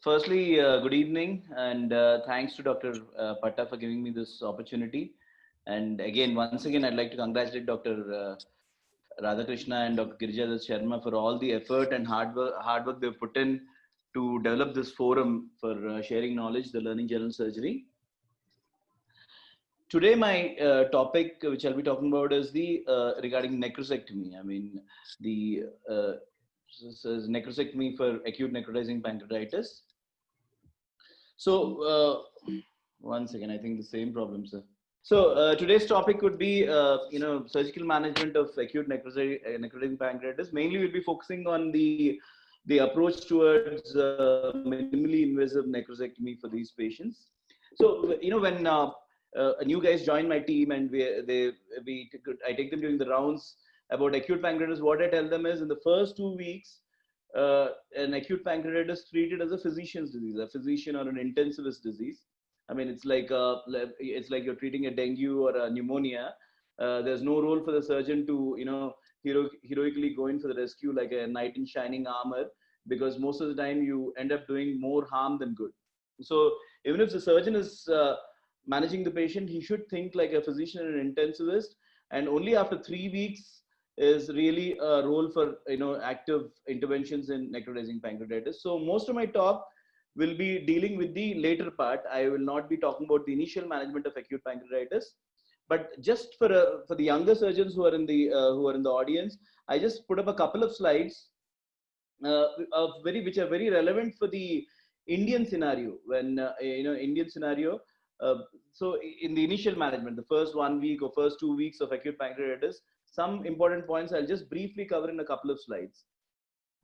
Firstly, good evening, and thanks to Dr. Patta for giving me this opportunity. And again, once again, I'd like to congratulate Dr. Radhakrishna and Dr. Girija Sharma for all the effort and hard work they've put in to develop this forum for sharing knowledge, the Learning General Surgery. Today, my topic, which I'll be talking about, is the regarding necrosectomy. I mean, the this is necrosectomy for acute necrotizing pancreatitis. So, one second, I think the same problem, sir. So today's topic would be, surgical management of acute necrotizing pancreatitis. Mainly, we'll be focusing on the approach towards minimally invasive necrosectomy for these patients. So, when new guys join my team and I take them during the rounds about acute pancreatitis, what I tell them is in the first 2 weeks, an acute pancreatitis treated as a physician's disease, a physician or an intensivist disease. I mean, it's like you're treating a dengue or a pneumonia. There's no role for the surgeon to heroically go in for the rescue like a knight in shining armor, because most of the time you end up doing more harm than good. So even if the surgeon is managing the patient, he should think like a physician and an intensivist, and only after 3 weeks is really a role for active interventions in necrotizing pancreatitis. So most of my talk will be dealing with the later part. I will not be talking about the initial management of acute pancreatitis, but just for the younger surgeons who are in the audience, I just put up a couple of slides which are very relevant for the Indian scenario. When Indian scenario. So in the initial management, the first 1 week or first 2 weeks of acute pancreatitis, some important points I'll just briefly cover in a couple of slides.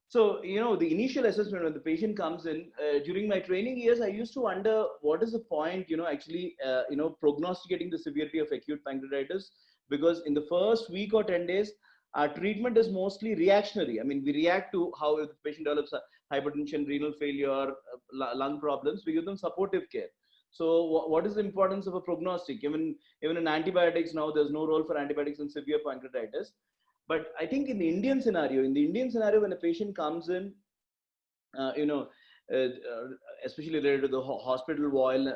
So, the initial assessment when the patient comes in, during my training years, I used to wonder what is the point, prognosticating the severity of acute pancreatitis, because in the first week or 10 days, our treatment is mostly reactionary. I mean, we react to how the patient develops hypertension, renal failure, lung problems. We give them supportive care. So what is the importance of a prognostic? Even in antibiotics now, there's no role for antibiotics in severe pancreatitis. But I think in the Indian scenario, when a patient comes in, especially related to the hospital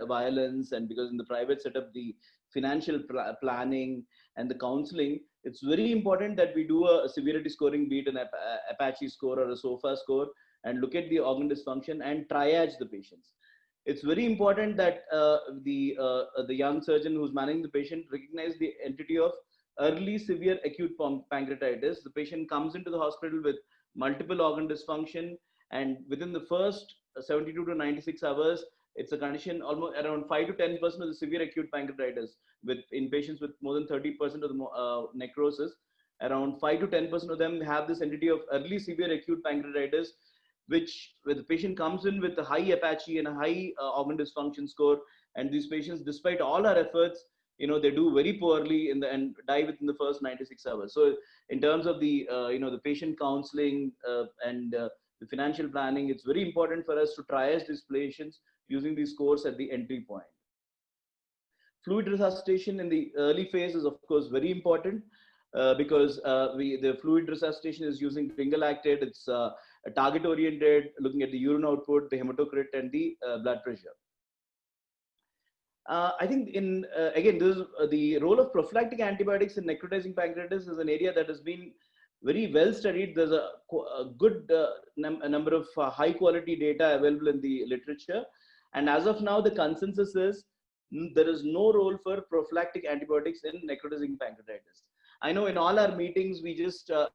violence, and because in the private setup, the financial planning and the counseling, it's very important that we do a severity scoring, be it an Apache score or a SOFA score, and look at the organ dysfunction and triage the patients. It's very important that the young surgeon who's managing the patient recognize the entity of early severe acute pancreatitis. The patient comes into the hospital with multiple organ dysfunction, and within the first 72 to 96 hours, it's a condition almost around 5 to 10% of the severe acute pancreatitis in patients with more than 30% of the necrosis. Around 5 to 10% of them have this entity of early severe acute pancreatitis, where the patient comes in with a high Apache and a high organ dysfunction score. And these patients, despite all our efforts, they do very poorly and die within the first 96 hours. So in terms of the patient counseling and the financial planning, it's very important for us to triage these patients using these scores at the entry point. Fluid resuscitation in the early phase is, of course, very important because the fluid resuscitation is using finger-lactate. It's target-oriented, looking at the urine output, the hematocrit, and the blood pressure. I think again, this is, the role of prophylactic antibiotics in necrotizing pancreatitis is an area that has been very well studied. There's a good number of high quality data available in the literature. And as of now, the consensus is there is no role for prophylactic antibiotics in necrotizing pancreatitis. I know in all our meetings, we just, the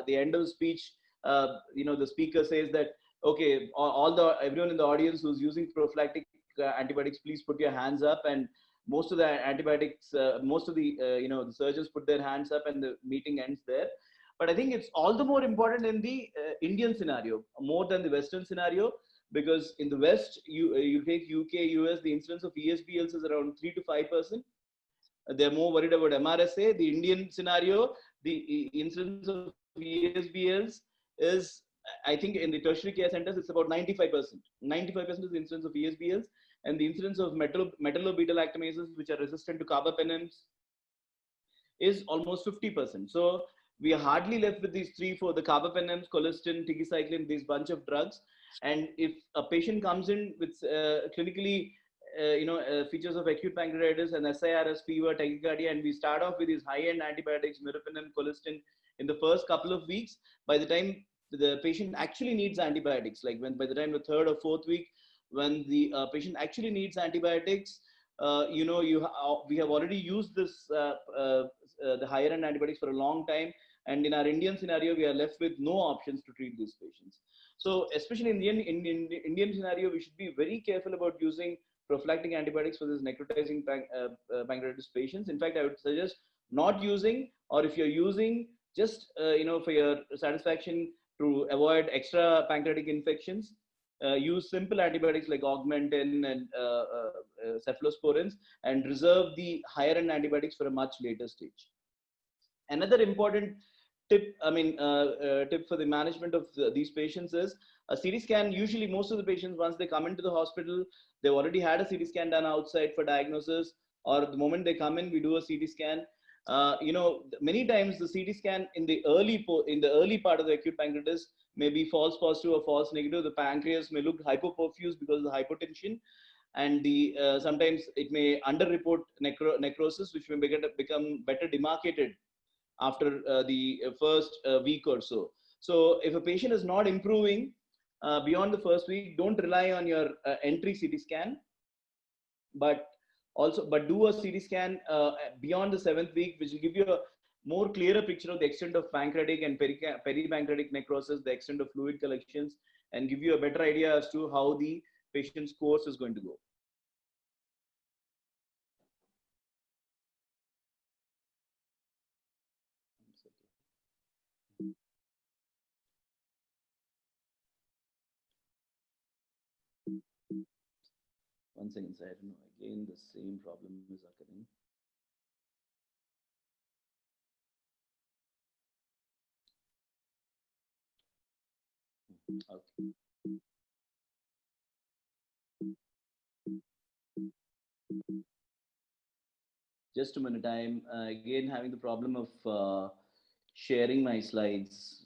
end of the speech, the speaker says that, okay, everyone in the audience who's using prophylactic antibiotics, please put your hands up. And most of the antibiotics, the surgeons put their hands up and the meeting ends there. But I think it's all the more important in the Indian scenario, more than the Western scenario, because in the West, you take UK, US, the incidence of ESBLs is around 3 to 5%. They're more worried about MRSA. The Indian scenario, the incidence of ESBLs is, I think in the tertiary care centers, it's about 95%. 95% is the incidence of ESBLs, and the incidence of metallo-beta-lactamases, which are resistant to carbapenems, is almost 50%. So we are hardly left with these 3, 4, the carbapenems, colistin, tigecycline, these bunch of drugs. And if a patient comes in with clinically features of acute pancreatitis and SIRS, fever, tachycardia, and we start off with these high-end antibiotics, meropenem, colistin, in the first couple of weeks, by the time the patient actually needs antibiotics, like by the time the third or fourth week, when the patient actually needs antibiotics, we have already used this the higher end antibiotics for a long time, and in our Indian scenario, we are left with no options to treat these patients. So, especially in the Indian scenario, we should be very careful about using prophylactic antibiotics for this necrotizing pancreatitis patients. In fact, I would suggest not using, or if you're using, just for your satisfaction, to avoid extra pancreatic infections, use simple antibiotics like augmentin and cephalosporins, and reserve the higher end antibiotics for a much later stage. Another important tip, tip for the management of these patients is a CT scan. Usually, most of the patients, once they come into the hospital, they've already had a CT scan done outside for diagnosis, or the moment they come in, we do a CT scan. Many times the CT scan in the early part of the acute pancreatitis may be false positive or false negative. The pancreas may look hypoperfused because of the hypotension, and sometimes it may underreport necrosis, which may become better demarcated after the first week or so. So if a patient is not improving beyond the first week, don't rely on your entry CT scan, but do a CT scan beyond the 7th week, which will give you a more clearer picture of the extent of pancreatic and peripancreatic necrosis, the extent of fluid collections, and give you a better idea as to how the patient's course is going to go. One second, I don't know. Again, the same problem is occurring. Okay. Just a minute. I'm again having the problem of sharing my slides.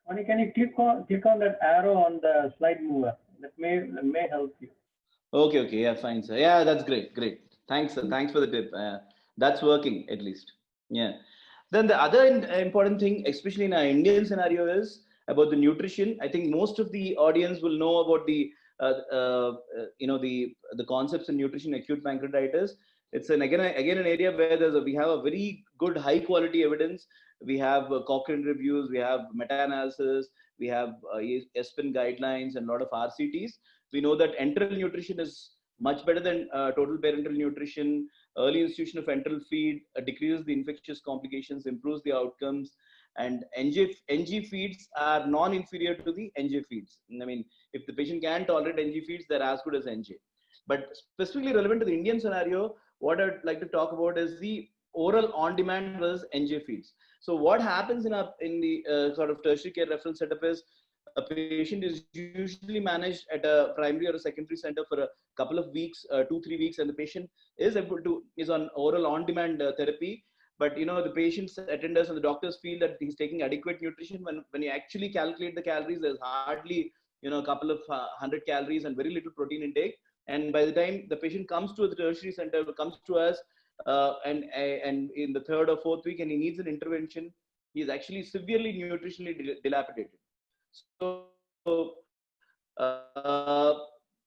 Phani, can you click on that arrow on the slide mover? That may help you. Okay, yeah, fine, sir. Yeah, that's great. Thanks, sir. Thanks for the tip. That's working at least. Yeah. Then the other important thing, especially in our Indian scenario, is about the nutrition. I think most of the audience will know about the concepts in nutrition, acute pancreatitis. It's again an area where we have a very good high quality evidence. We have Cochrane reviews, we have meta-analysis, we have ESPN guidelines, and a lot of RCTs. We know that enteral nutrition is much better than total parenteral nutrition. Early institution of enteral feed decreases the infectious complications, improves the outcomes, and NG feeds are non-inferior to the NJ feeds. I mean, if the patient can tolerate NG feeds, they're as good as NJ. But specifically relevant to the Indian scenario, what I'd like to talk about is the oral on-demand versus NJ feeds. So what happens in the sort of tertiary care reference setup is a patient is usually managed at a primary or a secondary center for a couple of weeks, 2-3 weeks, and the patient is on oral on-demand therapy. But the patient's attenders and the doctors feel that he's taking adequate nutrition. When you actually calculate the calories, there's hardly a couple of 100 calories and very little protein intake. And by the time the patient comes to the tertiary center, comes to us, and in the 3rd or 4th week, and he needs an intervention, he is actually severely nutritionally dilapidated. So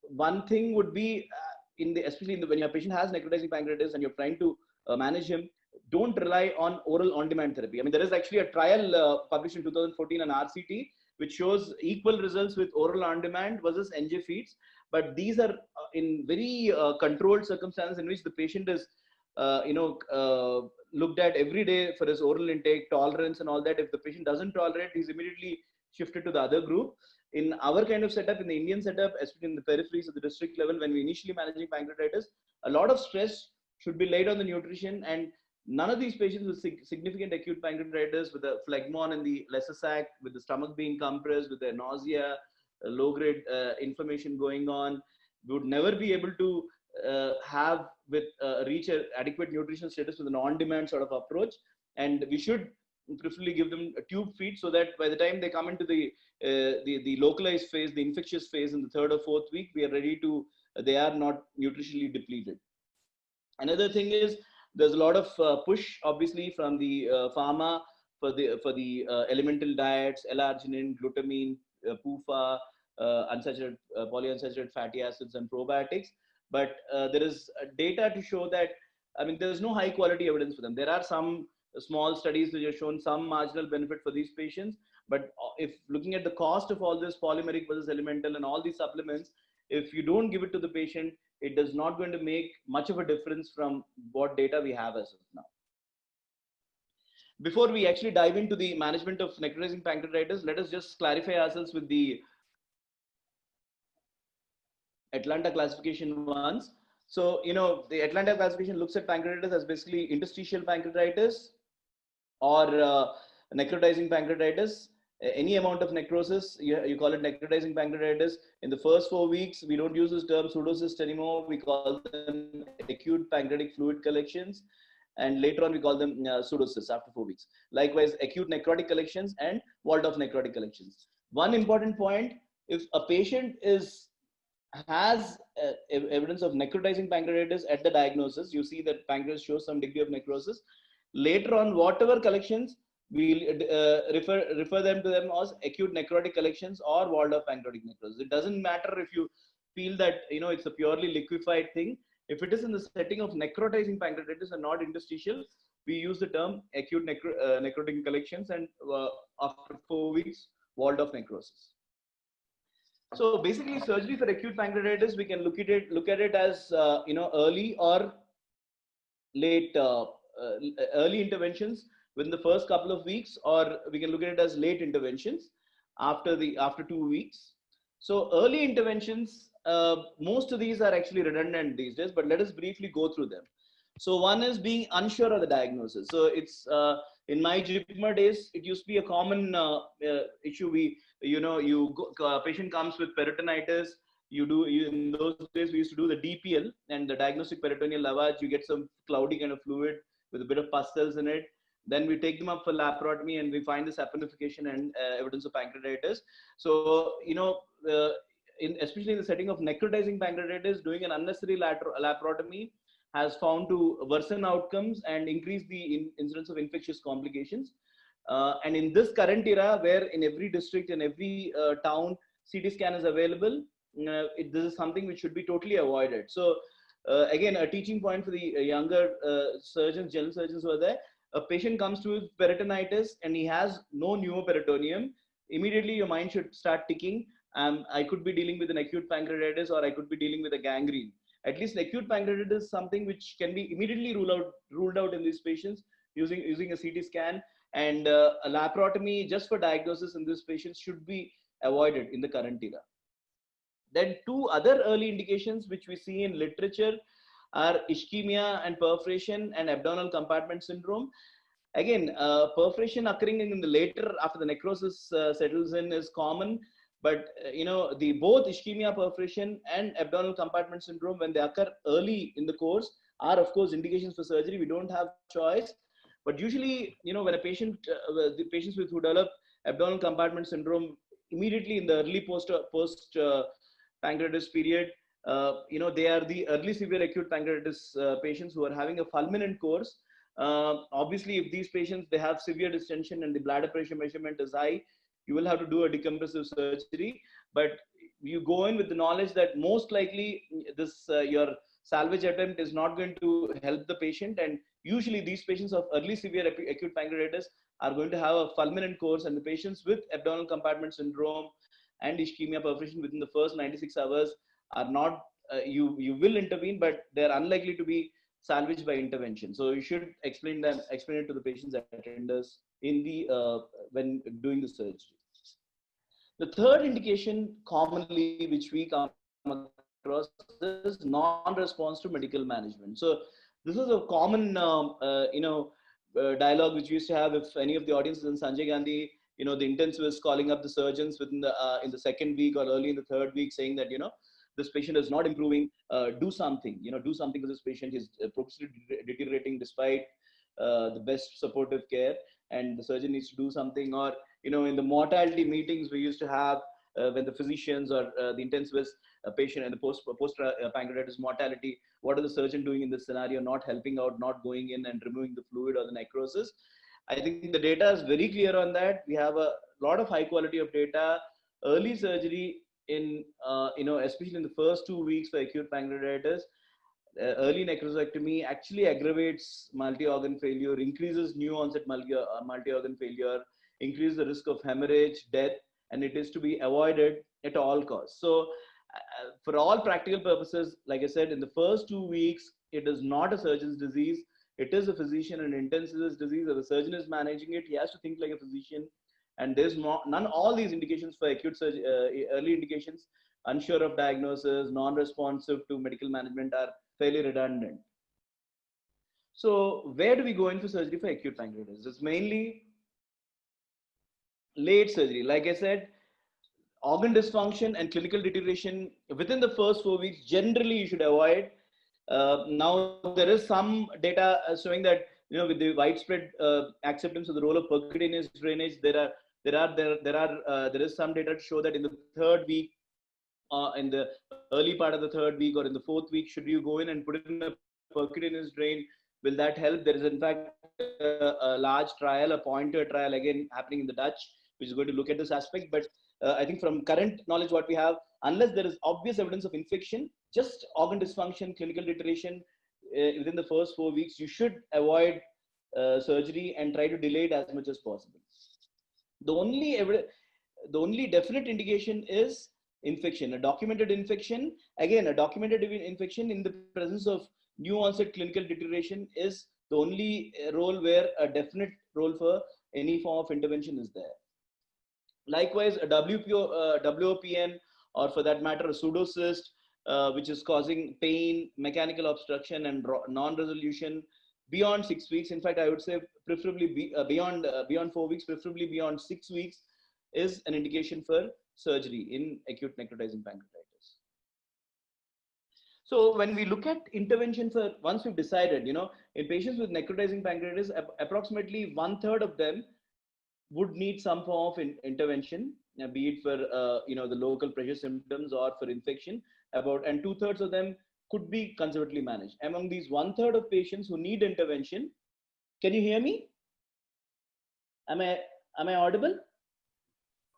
one thing would be especially when your patient has necrotizing pancreatitis and you're trying to manage him, don't rely on oral on-demand therapy. I mean, there is actually a trial published in 2014 on RCT, which shows equal results with oral on-demand versus NJ feeds. But these are in very controlled circumstances in which the patient is, looked at every day for his oral intake, tolerance, and all that. If the patient doesn't tolerate, he's immediately shifted to the other group. In our kind of setup, in the Indian setup, especially in the peripheries of the district level, when we initially managing pancreatitis, a lot of stress should be laid on the nutrition, and none of these patients with significant acute pancreatitis, with the phlegmon in the lesser sac, with the stomach being compressed, with their nausea, low-grade inflammation going on, we would never be able to have with reach an adequate nutritional status with an on-demand sort of approach, and we should preferably give them a tube feed so that by the time they come into the localized phase, the infectious phase in the 3rd or 4th week, we are ready to, they are not nutritionally depleted. Another thing is there's a lot of push, obviously, from the pharma for the elemental diets, L-arginine, glutamine, PUFA, unsaturated polyunsaturated fatty acids, and probiotics. But there is data to show that, I mean, there's no high quality evidence for them. There are some small studies which have shown some marginal benefit for these patients. But if looking at the cost of all this polymeric versus elemental and all these supplements, if you don't give it to the patient, it does not going to make much of a difference from what data we have as of now. Before we actually dive into the management of necrotizing pancreatitis, let us just clarify ourselves with the Atlanta classification once. So, the Atlanta classification looks at pancreatitis as basically interstitial pancreatitis or necrotizing pancreatitis. Any amount of necrosis, you call it necrotizing pancreatitis. In the first 4 weeks, we don't use this term pseudocyst anymore. We call them acute pancreatic fluid collections. And later on, we call them pseudocysts after 4 weeks. Likewise, acute necrotic collections and walled-off necrotic collections. One important point, if a patient has evidence of necrotizing pancreatitis at the diagnosis, you see that pancreas shows some degree of necrosis. Later on, whatever collections, we'll refer them to them as acute necrotic collections or walled-off pancreatic necrosis. It doesn't matter if you feel that it's a purely liquefied thing. If it is in the setting of necrotizing pancreatitis and not interstitial, we use the term acute necrotic collections, and after 4 weeks, walled-off necrosis. So basically, surgery for acute pancreatitis, we can look at it as early or late early interventions within the first couple of weeks, or we can look at it as late interventions after 2 weeks. So early interventions, most of these are actually redundant these days, but let us briefly go through them. So one is being unsure of the diagnosis. So it's in my GPMA days, it used to be a common issue. A patient comes with peritonitis. In those days, we used to do the DPL and the diagnostic peritoneal lavage. You get some cloudy kind of fluid with a bit of pus cells in it. Then we take them up for laparotomy and we find the saponification and evidence of pancreatitis. So, especially in the setting of necrotizing pancreatitis, doing an unnecessary laparotomy has found to worsen outcomes and increase the incidence of infectious complications. And in this current era, where in every district and every town CT scan is available, this is something which should be totally avoided. So again, a teaching point for the younger surgeons, general surgeons who are there. A patient comes to with peritonitis and he has no pneumoperitoneum. Immediately your mind should start ticking. I could be dealing with an acute pancreatitis, or I could be dealing with a gangrene. At least acute pancreatitis is something which can be immediately ruled out in these patients using a CT scan, and a laparotomy just for diagnosis in these patients should be avoided in the current era. Then two other early indications which we see in literature are ischemia and perforation and abdominal compartment syndrome. Again, perforation occurring in the later after the necrosis settles in is common. But both ischemia, perforation, and abdominal compartment syndrome, when they occur early in the course, are of course indications for surgery. We don't have choice. But usually, when a patient, the patients who develop abdominal compartment syndrome immediately in the early post pancreatitis period, they are the early severe acute pancreatitis patients who are having a fulminant course. Obviously, if these patients, they have severe distension and the bladder pressure measurement is high, you will have to do a decompressive surgery. But you go in with the knowledge that most likely this your salvage attempt is not going to help the patient. And usually these patients of early severe acute pancreatitis are going to have a fulminant course, and the patients with abdominal compartment syndrome and ischemia perforation within the first 96 hours are not, you will intervene, but they're unlikely to be salvaged by intervention. So you should explain it to the patient's attenders in the when doing the surgery. The third indication commonly which we come across is non-response to medical management. So this is a common dialogue which we used to have if any of the audiences in Sanjay Gandhi, the intensivist calling up the surgeons within the in the second week or early in the third week saying that this patient is not improving, do something, do something for this patient. Is progressively deteriorating despite the best supportive care, and the surgeon needs to do something. Or, in the mortality meetings we used to have, when the physicians or the intensivist patient and the post pancreatitis mortality, what are the surgeon doing in this scenario? Not helping out, not going in and removing the fluid or the necrosis. I think the data is very clear on that. We have a lot of high quality of data. Early surgery in, especially in the first 2 weeks for acute pancreatitis, early necrosectomy actually aggravates multi-organ failure, increases new onset multi-organ failure, increases the risk of hemorrhage, death, and it is to be avoided at all costs. So for all practical purposes, like I said, in the first 2 weeks, it is not a surgeon's disease. It is a physician and intensivist disease. If the surgeon is managing it, he has to think like a physician. And there's none, all these indications for acute surgery, early indications, unsure of diagnosis, non-responsive to medical management, are fairly redundant. So where do we go in for surgery for acute pancreatitis? It's mainly late surgery. Like I said, organ dysfunction and clinical deterioration within the first 4 weeks, generally you should avoid. Now there is some data showing that, with the widespread acceptance of the role of percutaneous drainage, there is some data to show that in the third week, in the early part of the third week or in the fourth week, should you go in and put in a percutaneous drain? Will that help? There is in fact a large trial, a pointer trial again happening in the Dutch, which is going to look at this aspect. But I think from current knowledge what we have, unless there is obvious evidence of infection, just organ dysfunction, clinical deterioration within the first 4 weeks, you should avoid surgery and try to delay it as much as possible. The only definite indication is infection, a documented infection. Again, a documented infection in the presence of new onset clinical deterioration is the only role where a definite role for any form of intervention is there. Likewise, a WOPN, or for that matter, a pseudocyst, which is causing pain, mechanical obstruction, and non-resolution beyond 6 weeks. In fact, I would say preferably beyond 4 weeks, preferably beyond 6 weeks, is an indication for surgery in acute necrotizing pancreatitis. So when we look at intervention for, once we've decided, in patients with necrotizing pancreatitis, approximately 1/3 of them would need some form of intervention, be it for the local pressure symptoms or for infection. And 2/3 of them could be conservatively managed. Among these 1/3 of patients who need intervention, can you hear me? Am I audible?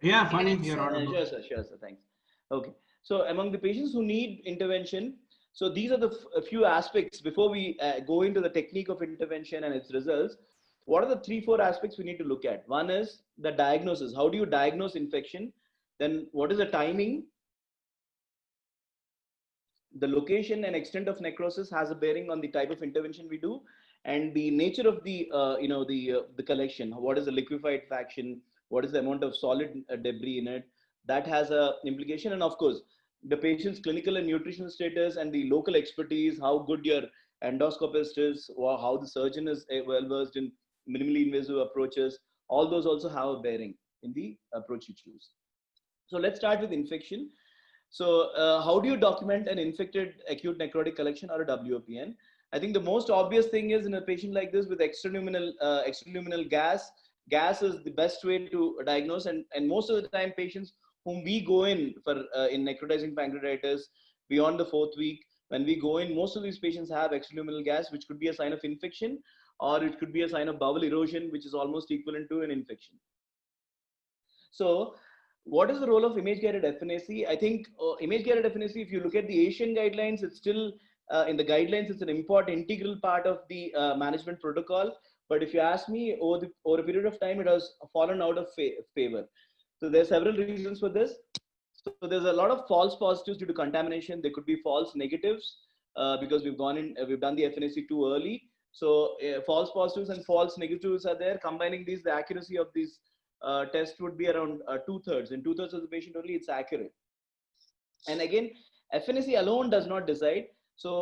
Yeah, Phani, you're audible. Sure, sir. Thanks. Okay. So among the patients who need intervention, so these are the few aspects before we go into the technique of intervention and its results. What are the 3-4 aspects we need to look at? One is the diagnosis. How do you diagnose infection? Then what is the timing? The location and extent of necrosis has a bearing on the type of intervention we do, and the nature of the the collection. What is the liquefied fraction? What is the amount of solid debris in it? That has a implication. And of course, the patient's clinical and nutritional status and the local expertise, how good your endoscopist is, or how the surgeon is well versed in minimally invasive approaches. All those also have a bearing in the approach you choose. So let's start with infection. So how do you document an infected acute necrotic collection, or a WOPN? I think the most obvious thing is, in a patient like this with extraluminal gas is the best way to diagnose. And most of the time, patients whom we go in for in necrotizing pancreatitis beyond the 4th week, when we go in, most of these patients have extraluminal gas, which could be a sign of infection, or it could be a sign of bowel erosion, which is almost equivalent to an infection. So what is the role of image-guided FNAC? I think image-guided FNAC, if you look at the Asian guidelines, it's still in the guidelines, it's an important integral part of the management protocol. But if you ask me, over a period of time, it has fallen out of favor. So there are several reasons for this. So there's a lot of false positives due to contamination. There could be false negatives because we've done the FNAC too early. So false positives and false negatives are there. Combining these, the accuracy of these tests would be around 2/3. In 2/3 of the patient only, it's accurate. And again, FNAC alone does not decide. So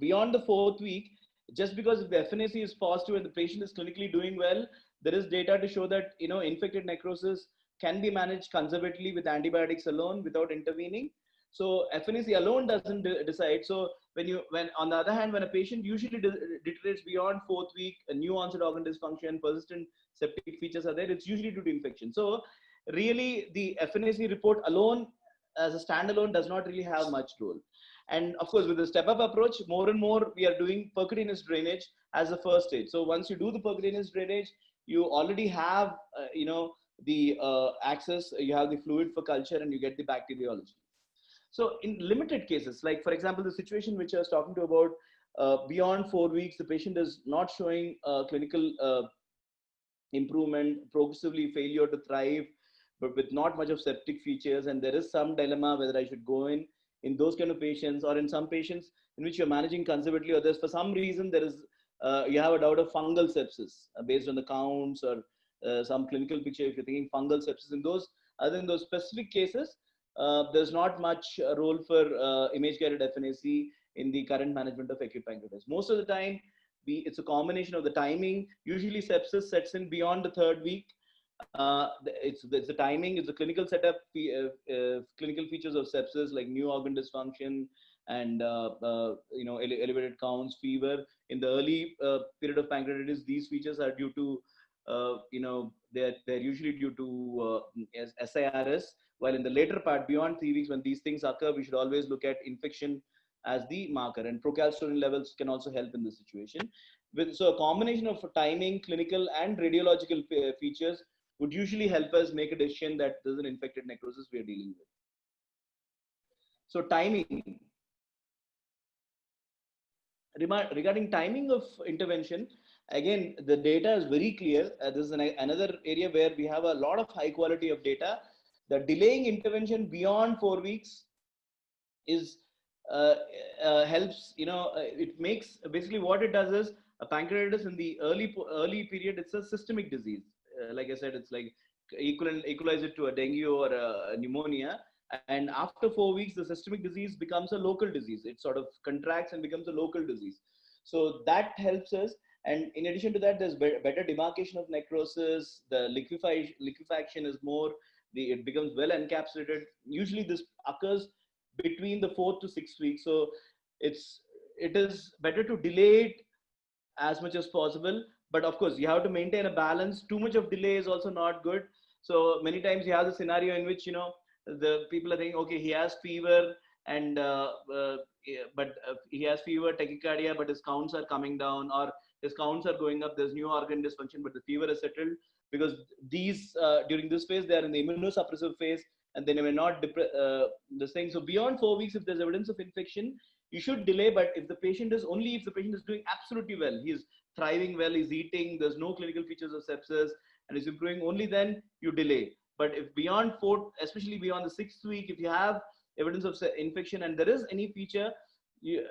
beyond the 4th week, just because if the FNAC is positive and the patient is clinically doing well, there is data to show that infected necrosis can be managed conservatively with antibiotics alone without intervening. So FNAC alone doesn't decide. So when on the other hand, when a patient usually deteriorates beyond 4th week, a new onset organ dysfunction, persistent septic features are there, it's usually due to infection. So really the FNAC report alone as a standalone does not really have much role. And of course, with the step-up approach, more and more we are doing percutaneous drainage as the first stage. So once you do the percutaneous drainage, you already have, the access, you have the fluid for culture, and you get the bacteriology. So in limited cases, like for example, the situation which I was talking to about, beyond 4 weeks, the patient is not showing clinical improvement, progressively failure to thrive, but with not much of septic features, and there is some dilemma whether I should go in those kind of patients, or in some patients in which you're managing conservatively, or there's for some reason there is you have a doubt of fungal sepsis based on the counts or some clinical picture. If you're thinking fungal sepsis in those, other than those specific cases, there's not much role for image-guided FNAC in the current management of acute pancreatitis. Most of the time, it's a combination of the timing. Usually sepsis sets in beyond the 3rd week. It's the timing, it's the clinical setup, clinical features of sepsis like new organ dysfunction and elevated counts, fever. In the early period of pancreatitis, these features are due to they're usually due to SIRS, while in the later part, beyond 3 weeks, when these things occur, we should always look at infection as the marker, and procalcitonin levels can also help in this situation. So a combination of timing, clinical and radiological features would usually help us make a decision that there's an infected necrosis we are dealing with. So timing. Regarding timing of intervention, again, the data is very clear. This is another area where we have a lot of high quality of data. The delaying intervention beyond 4 weeks is helps, it makes, basically what it does is, a pancreatitis in the early period, it's a systemic disease. Like I said, it's like equalize it to a dengue or a pneumonia. And after 4 weeks, the systemic disease becomes a local disease. It sort of contracts and becomes a local disease. So that helps us. And in addition to that, there's better demarcation of necrosis. The liquefaction is more, it becomes well encapsulated. Usually this occurs between the 4th to 6th week. So it is better to delay it as much as possible. But of course, you have to maintain a balance. Too much of delay is also not good. So many times you have the scenario in which, the people are thinking, okay, he has fever and but he has fever, tachycardia, but his counts are coming down, or his counts are going up. There's new organ dysfunction, but the fever is settled, because these during this phase, they are in the immunosuppressive phase, and they may not this thing. So beyond 4 weeks, if there's evidence of infection, you should delay. But if the patient is doing absolutely well, he's thriving well, he's eating, there's no clinical features of sepsis, and is improving, only then you delay. But if beyond 4, especially beyond the 6th week, if you have evidence of infection and there is any feature, you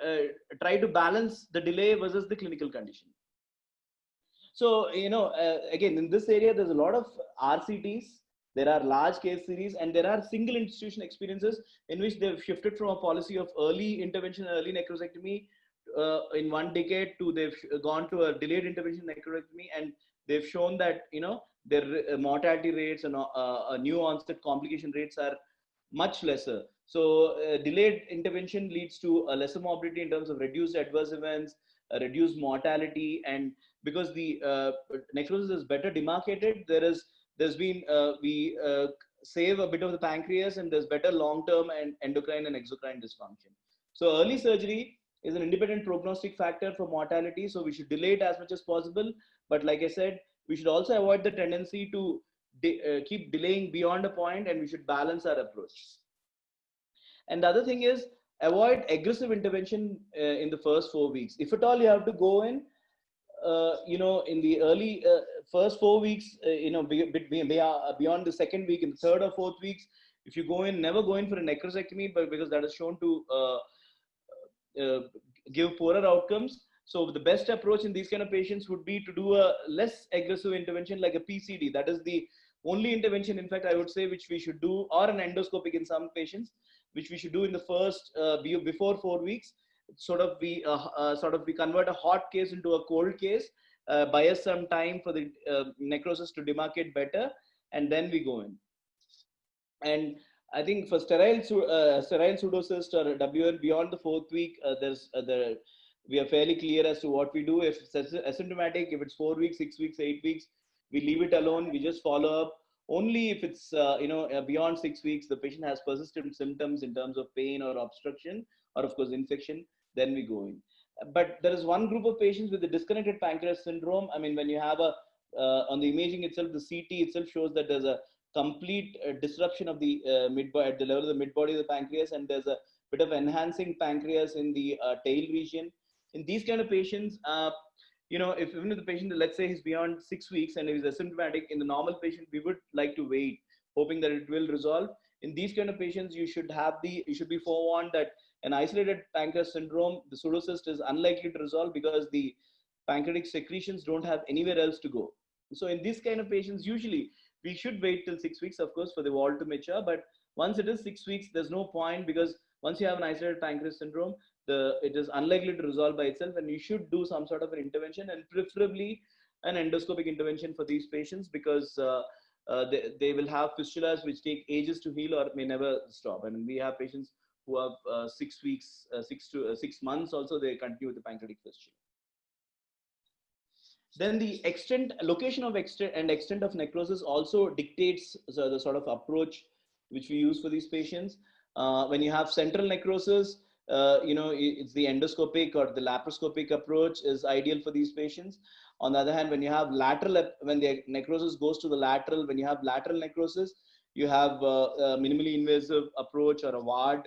try to balance the delay versus the clinical condition. So, again, in this area, there's a lot of RCTs. There are large case series, and there are single institution experiences in which they've shifted from a policy of early intervention, early necrosectomy in 1 decade to they've gone to a delayed intervention necrosectomy, and they've shown that, their mortality rates and new onset complication rates are much lesser. So delayed intervention leads to a lesser morbidity in terms of reduced adverse events, reduced mortality, and because the necrosis is better demarcated, there's been we save a bit of the pancreas, and there's better long-term and endocrine and exocrine dysfunction. So early surgery is an independent prognostic factor for mortality, so we should delay it as much as possible. But like I said, we should also avoid the tendency to keep delaying beyond a point, and we should balance our approach. And the other thing is, avoid aggressive intervention in the first 4 weeks. If at all you have to go in, in the early first 4 weeks, beyond the 2nd week, in the 3rd or 4th weeks, if you go in, never go in for a necrosectomy, but because that is shown to give poorer outcomes. So the best approach in these kind of patients would be to do a less aggressive intervention like a PCD. That is the only intervention, in fact, I would say, which we should do, or an endoscopic in some patients, which we should do in the first, before 4 weeks. We convert a hot case into a cold case, buy us some time for the necrosis to demarcate better, and then we go in. And I think for sterile pseudocyst or WN beyond the fourth week, we are fairly clear as to what we do. If it's asymptomatic, if it's 4 weeks, 6 weeks, 8 weeks, we leave it alone. We just follow up. Only if it's beyond 6 weeks, the patient has persistent symptoms in terms of pain or obstruction, or of course infection, then we go in. But there is one group of patients with the disconnected pancreas syndrome. I mean, when you have a on the imaging itself, the CT itself shows that there's a complete disruption of the midbody at the level of the mid-body of the pancreas, and there's a bit of enhancing pancreas in the tail region. In these kind of patients, if even if the patient, let's say, he's beyond 6 weeks and he's asymptomatic, in the normal patient, we would like to wait, hoping that it will resolve. In these kind of patients, you should be forewarned that an isolated pancreas syndrome, the pseudocyst, is unlikely to resolve because the pancreatic secretions don't have anywhere else to go. So in these kind of patients, usually we should wait till 6 weeks, of course, for the wall to mature. But once it is 6 weeks, there's no point, because once you have an isolated pancreas syndrome, it is unlikely to resolve by itself, and you should do some sort of an intervention, and preferably an endoscopic intervention for these patients, because they will have fistulas which take ages to heal or may never stop. And we have patients who have 6 weeks, 6 months also, they continue with the pancreatic fistula. Then the location of extent of necrosis also dictates the sort of approach which we use for these patients. When you have central necrosis, it's the endoscopic or the laparoscopic approach is ideal for these patients. On the other hand, when you have when the necrosis goes to the lateral, when you have lateral necrosis, you have a minimally invasive approach, or a VARD,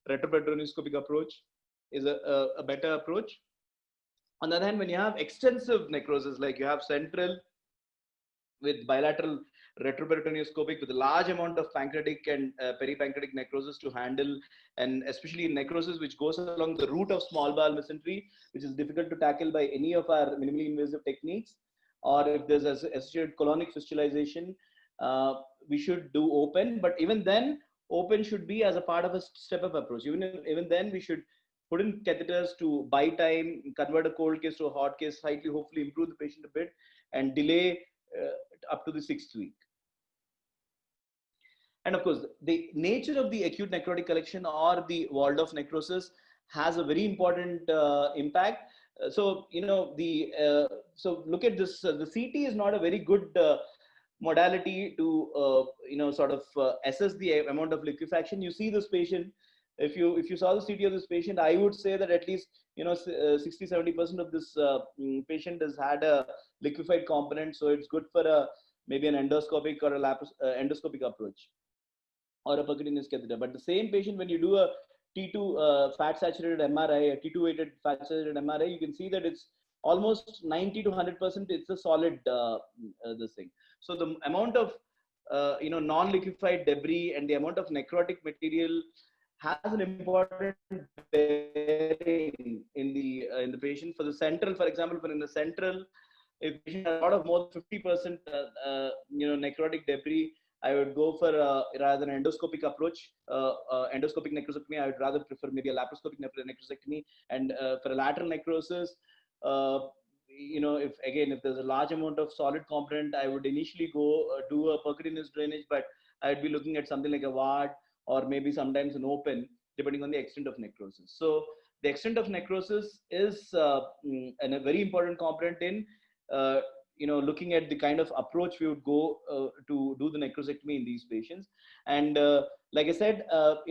retroperitoneoscopic approach is a better approach. On the other hand, when you have extensive necrosis, like you have central with bilateral retroperitoneoscopic with a large amount of pancreatic and peripancreatic necrosis to handle, and especially necrosis which goes along the route of small bowel mesentery, which is difficult to tackle by any of our minimally invasive techniques, or if there's associated colonic fistulization, we should do open. But even then, open should be as a part of a step-up approach. Even then, we should put in catheters to buy time, convert a cold case to a hot case, slightly, hopefully improve the patient a bit, and delay up to the 6th week. And of course, the nature of the acute necrotic collection or the walled-off necrosis has a very important impact. So look at this. The CT is not a very good modality to assess the amount of liquefaction. You see this patient. If you saw the CT of this patient, I would say that at least 60-70% of this patient has had a liquefied component. So it's good for maybe an endoscopic or a endoscopic approach, or a percutaneous catheter. But the same patient, when you do a T2 fat saturated MRI, a T2 weighted fat saturated MRI, you can see that it's almost 90 to 100%. It's a solid this thing. So the amount of non-liquefied debris and the amount of necrotic material has an important bearing in the patient. For the central, for example, in the central, if the patient has a lot of more than 50% necrotic debris, I would go for rather than endoscopic approach, endoscopic necrosectomy. I would rather prefer maybe a laparoscopic necrosectomy. And for a lateral necrosis, if there's a large amount of solid component, I would initially go do a percutaneous drainage, but I'd be looking at something like a VARD, or maybe sometimes an open, depending on the extent of necrosis. So the extent of necrosis is a very important component in looking at the kind of approach we would go to do the necrosectomy in these patients. And like I said, T2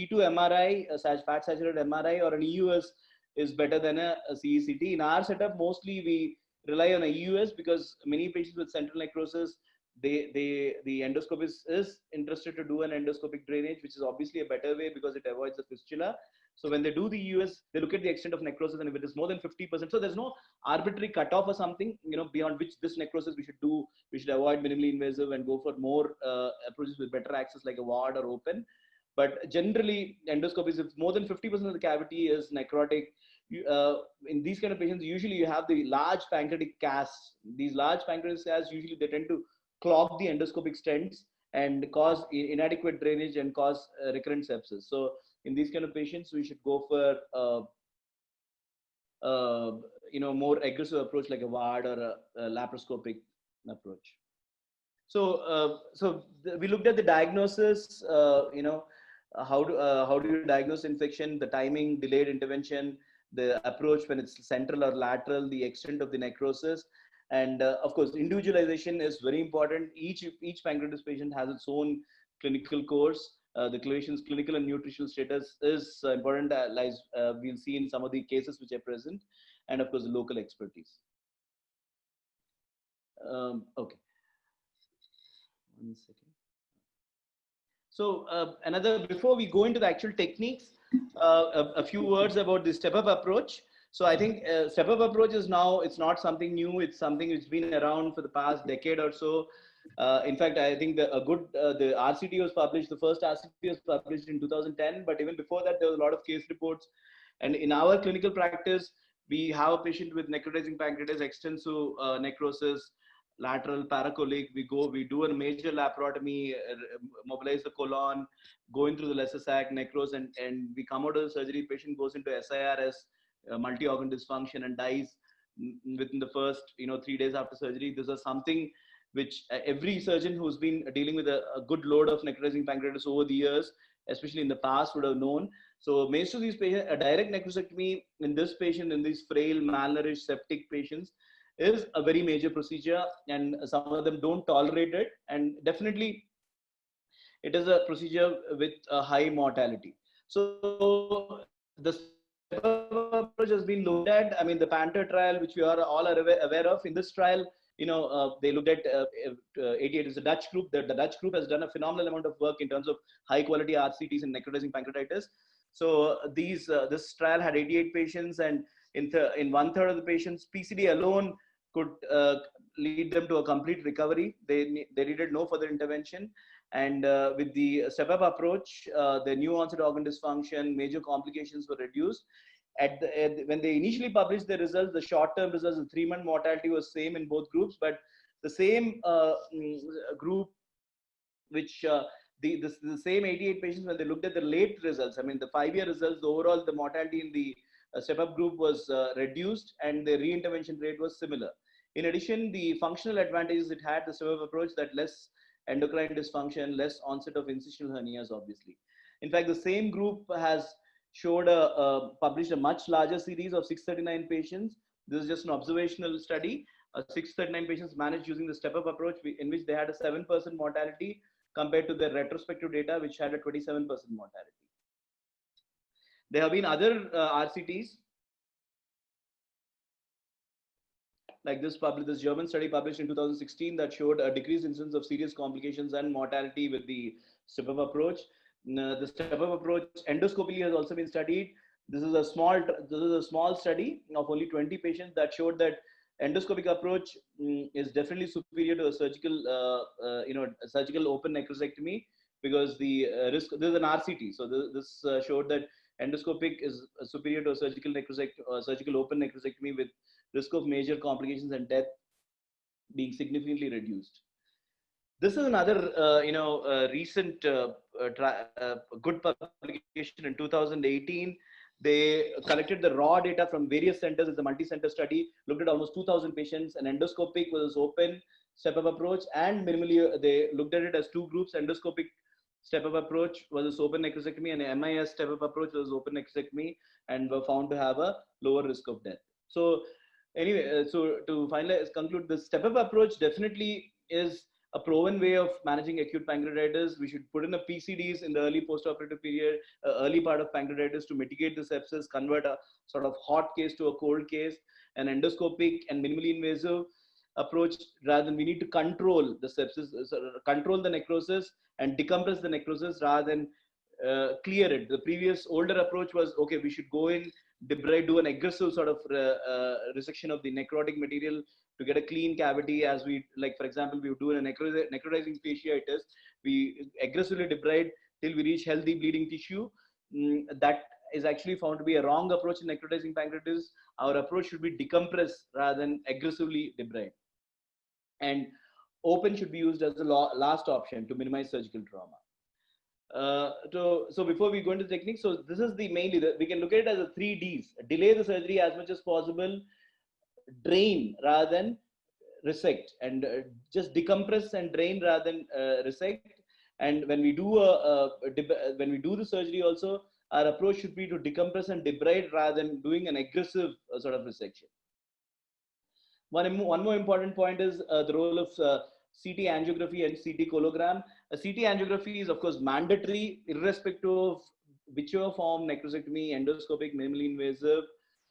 MRI, fat saturated MRI, or an EUS is better than a CECT. In our setup, mostly we rely on a EUS, because many patients with central necrosis, the endoscopist is interested to do an endoscopic drainage, which is obviously a better way because it avoids the fistula. So when they do the EUS, they look at the extent of necrosis, and if it is more than 50%, so there's no arbitrary cutoff or something, beyond which this necrosis we should do. We should avoid minimally invasive and go for more approaches with better access, like a ward or open. But generally, endoscopies, if more than 50% of the cavity is necrotic, in these kind of patients, usually you have the large pancreatic casts. These large pancreatic casts, usually they tend to clog the endoscopic stents and cause inadequate drainage and cause recurrent sepsis. So in these kind of patients, we should go for more aggressive approach, like a VARD or a laparoscopic approach. We looked at the diagnosis, how do you diagnose infection, the timing, delayed intervention, the approach when it's central or lateral, the extent of the necrosis, and of course, individualization is very important. Each pancreatitis patient has its own clinical course. The clinician's clinical and nutritional status is important, as we'll see in some of the cases which are present, and of course, the local expertise. Okay. 1 second. So before we go into the actual techniques, a few words about the step-up approach. So I think step-up approach is now, it's not something new, it's something which has been around for the past decade or so. In fact, I think the RCT was published, the first RCT was published in 2010, but even before that, there was a lot of case reports. And in our clinical practice, we have a patient with necrotizing pancreatitis, extensive necrosis, lateral paracolic. We do a major laparotomy, mobilize the colon, going through the lesser sac, necros, and we come out of the surgery. Patient goes into SIRS, multi-organ dysfunction, and dies within the first 3 days after surgery. This is something which every surgeon who's been dealing with a good load of necrotizing pancreatitis over the years, especially in the past, would have known. So most of these patients, a direct necrosectomy in this patient, in these frail, malnourished, septic patients, is a very major procedure, and some of them don't tolerate it, and definitely it is a procedure with a high mortality. So the approach has been looked at. I mean, the Panther trial, which we are all aware of, in this trial, they looked at 88 is a Dutch group. The Dutch group has done a phenomenal amount of work in terms of high quality RCTs in necrotizing pancreatitis. So this trial had 88 patients, and in 1/3 of the patients, PCD alone could lead them to a complete recovery. They needed no further intervention. And with the step-up approach, the new onset organ dysfunction, major complications were reduced. When they initially published the results, the short-term results, the 3-month mortality was same in both groups, but the same group, which the same 88 patients, when they looked at the late results, I mean the 5-year results, overall the mortality in the step-up group was reduced, and the re-intervention rate was similar. In addition, the functional advantages it had, the step-up approach, that less endocrine dysfunction, less onset of incisional hernias, obviously. In fact, the same group has published a much larger series of 639 patients. This is just an observational study. 639 patients managed using the step-up approach, in which they had a 7% mortality compared to their retrospective data, which had a 27% mortality. There have been other RCTs, like this German study published in 2016 that showed a decreased incidence of serious complications and mortality with the step-up approach. The step-up approach endoscopically has also been studied. This is a small study of only 20 patients that showed that endoscopic approach is definitely superior to a surgical open necrosectomy, because the risk, this is an RCT, so this showed that endoscopic is superior to a surgical open necrosectomy, with risk of major complications and death being significantly reduced. This is another, recent good publication in 2018. They collected the raw data from various centers. It's a multi-center study, looked at almost 2,000 patients. An endoscopic was open step-up approach, and minimally they looked at it as 2 groups. Endoscopic step-up approach was open necrosectomy, and MIS step-up approach was open necrosectomy, and were found to have a lower risk of death. So anyway, so to finalize, conclude, the step-up approach definitely is a proven way of managing acute pancreatitis. We should put in a PCDs in the early postoperative period, early part of pancreatitis, to mitigate the sepsis, convert a sort of hot case to a cold case. An endoscopic and minimally invasive approach, rather than, we need to control the sepsis, control the necrosis and decompress the necrosis rather than clear it. The previous older approach was, okay, we should go in, debride, do an aggressive sort of resection of the necrotic material to get a clean cavity, as we, like, for example, we would do a necrotizing fasciitis. We aggressively debride till we reach healthy bleeding tissue. That is actually found to be a wrong approach in necrotizing pancreatitis. Our approach should be decompress rather than aggressively debride. And open should be used as the last option to minimize surgical trauma. So before we go into the technique, so this is mainly, we can look at it as a 3 Ds. Delay the surgery as much as possible, drain rather than resect and just decompress and drain rather than resect. And when we do when we do the surgery also, our approach should be to decompress and debride rather than doing an aggressive sort of resection. One more important point is the role of CT angiography and CT cologram. A CT angiography is of course mandatory irrespective of whichever form, necrosectomy, endoscopic, minimally invasive,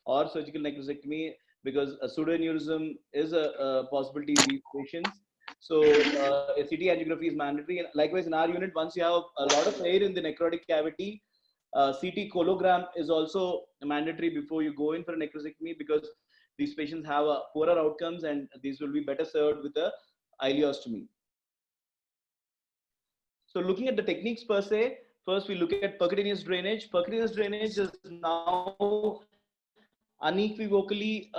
or surgical necrosectomy, because a pseudoaneurysm is a possibility in these patients. So a CT angiography is mandatory. And likewise in our unit, once you have a lot of air in the necrotic cavity, CT cologram is also mandatory before you go in for a necrosectomy, because these patients have poorer outcomes and these will be better served with a ileostomy. So looking at the techniques per se, first we look at percutaneous drainage. Percutaneous drainage is now unequivocally,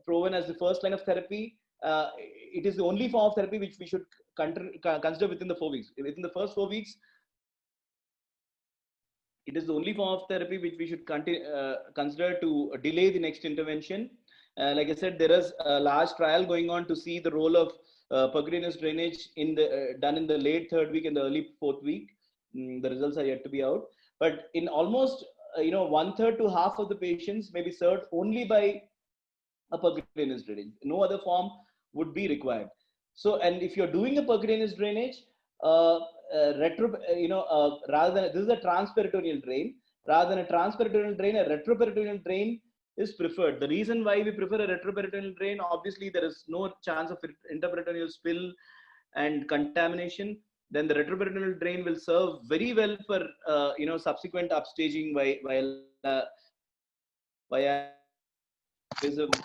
proven as the first line of therapy. It is the only form of therapy which we should consider within the 4 weeks. Within the first 4 weeks, it is the only form of therapy which we should consider to delay the next intervention. Like I said, there is a large trial going on to see the role of percutaneous drainage in the done in the late 3rd week and the early 4th week. The results are yet to be out. But in almost 1/3 to half of the patients may be served only by a percutaneous drainage. No other form would be required. So, and if you're doing a percutaneous drainage, rather than, this is a transperitoneal drain, rather than a transperitoneal drain, a retroperitoneal drain is preferred. The reason why we prefer a retroperitoneal drain, obviously there is no chance of interperitoneal spill and contamination. Then the retroperitoneal drain will serve very well for subsequent upstaging via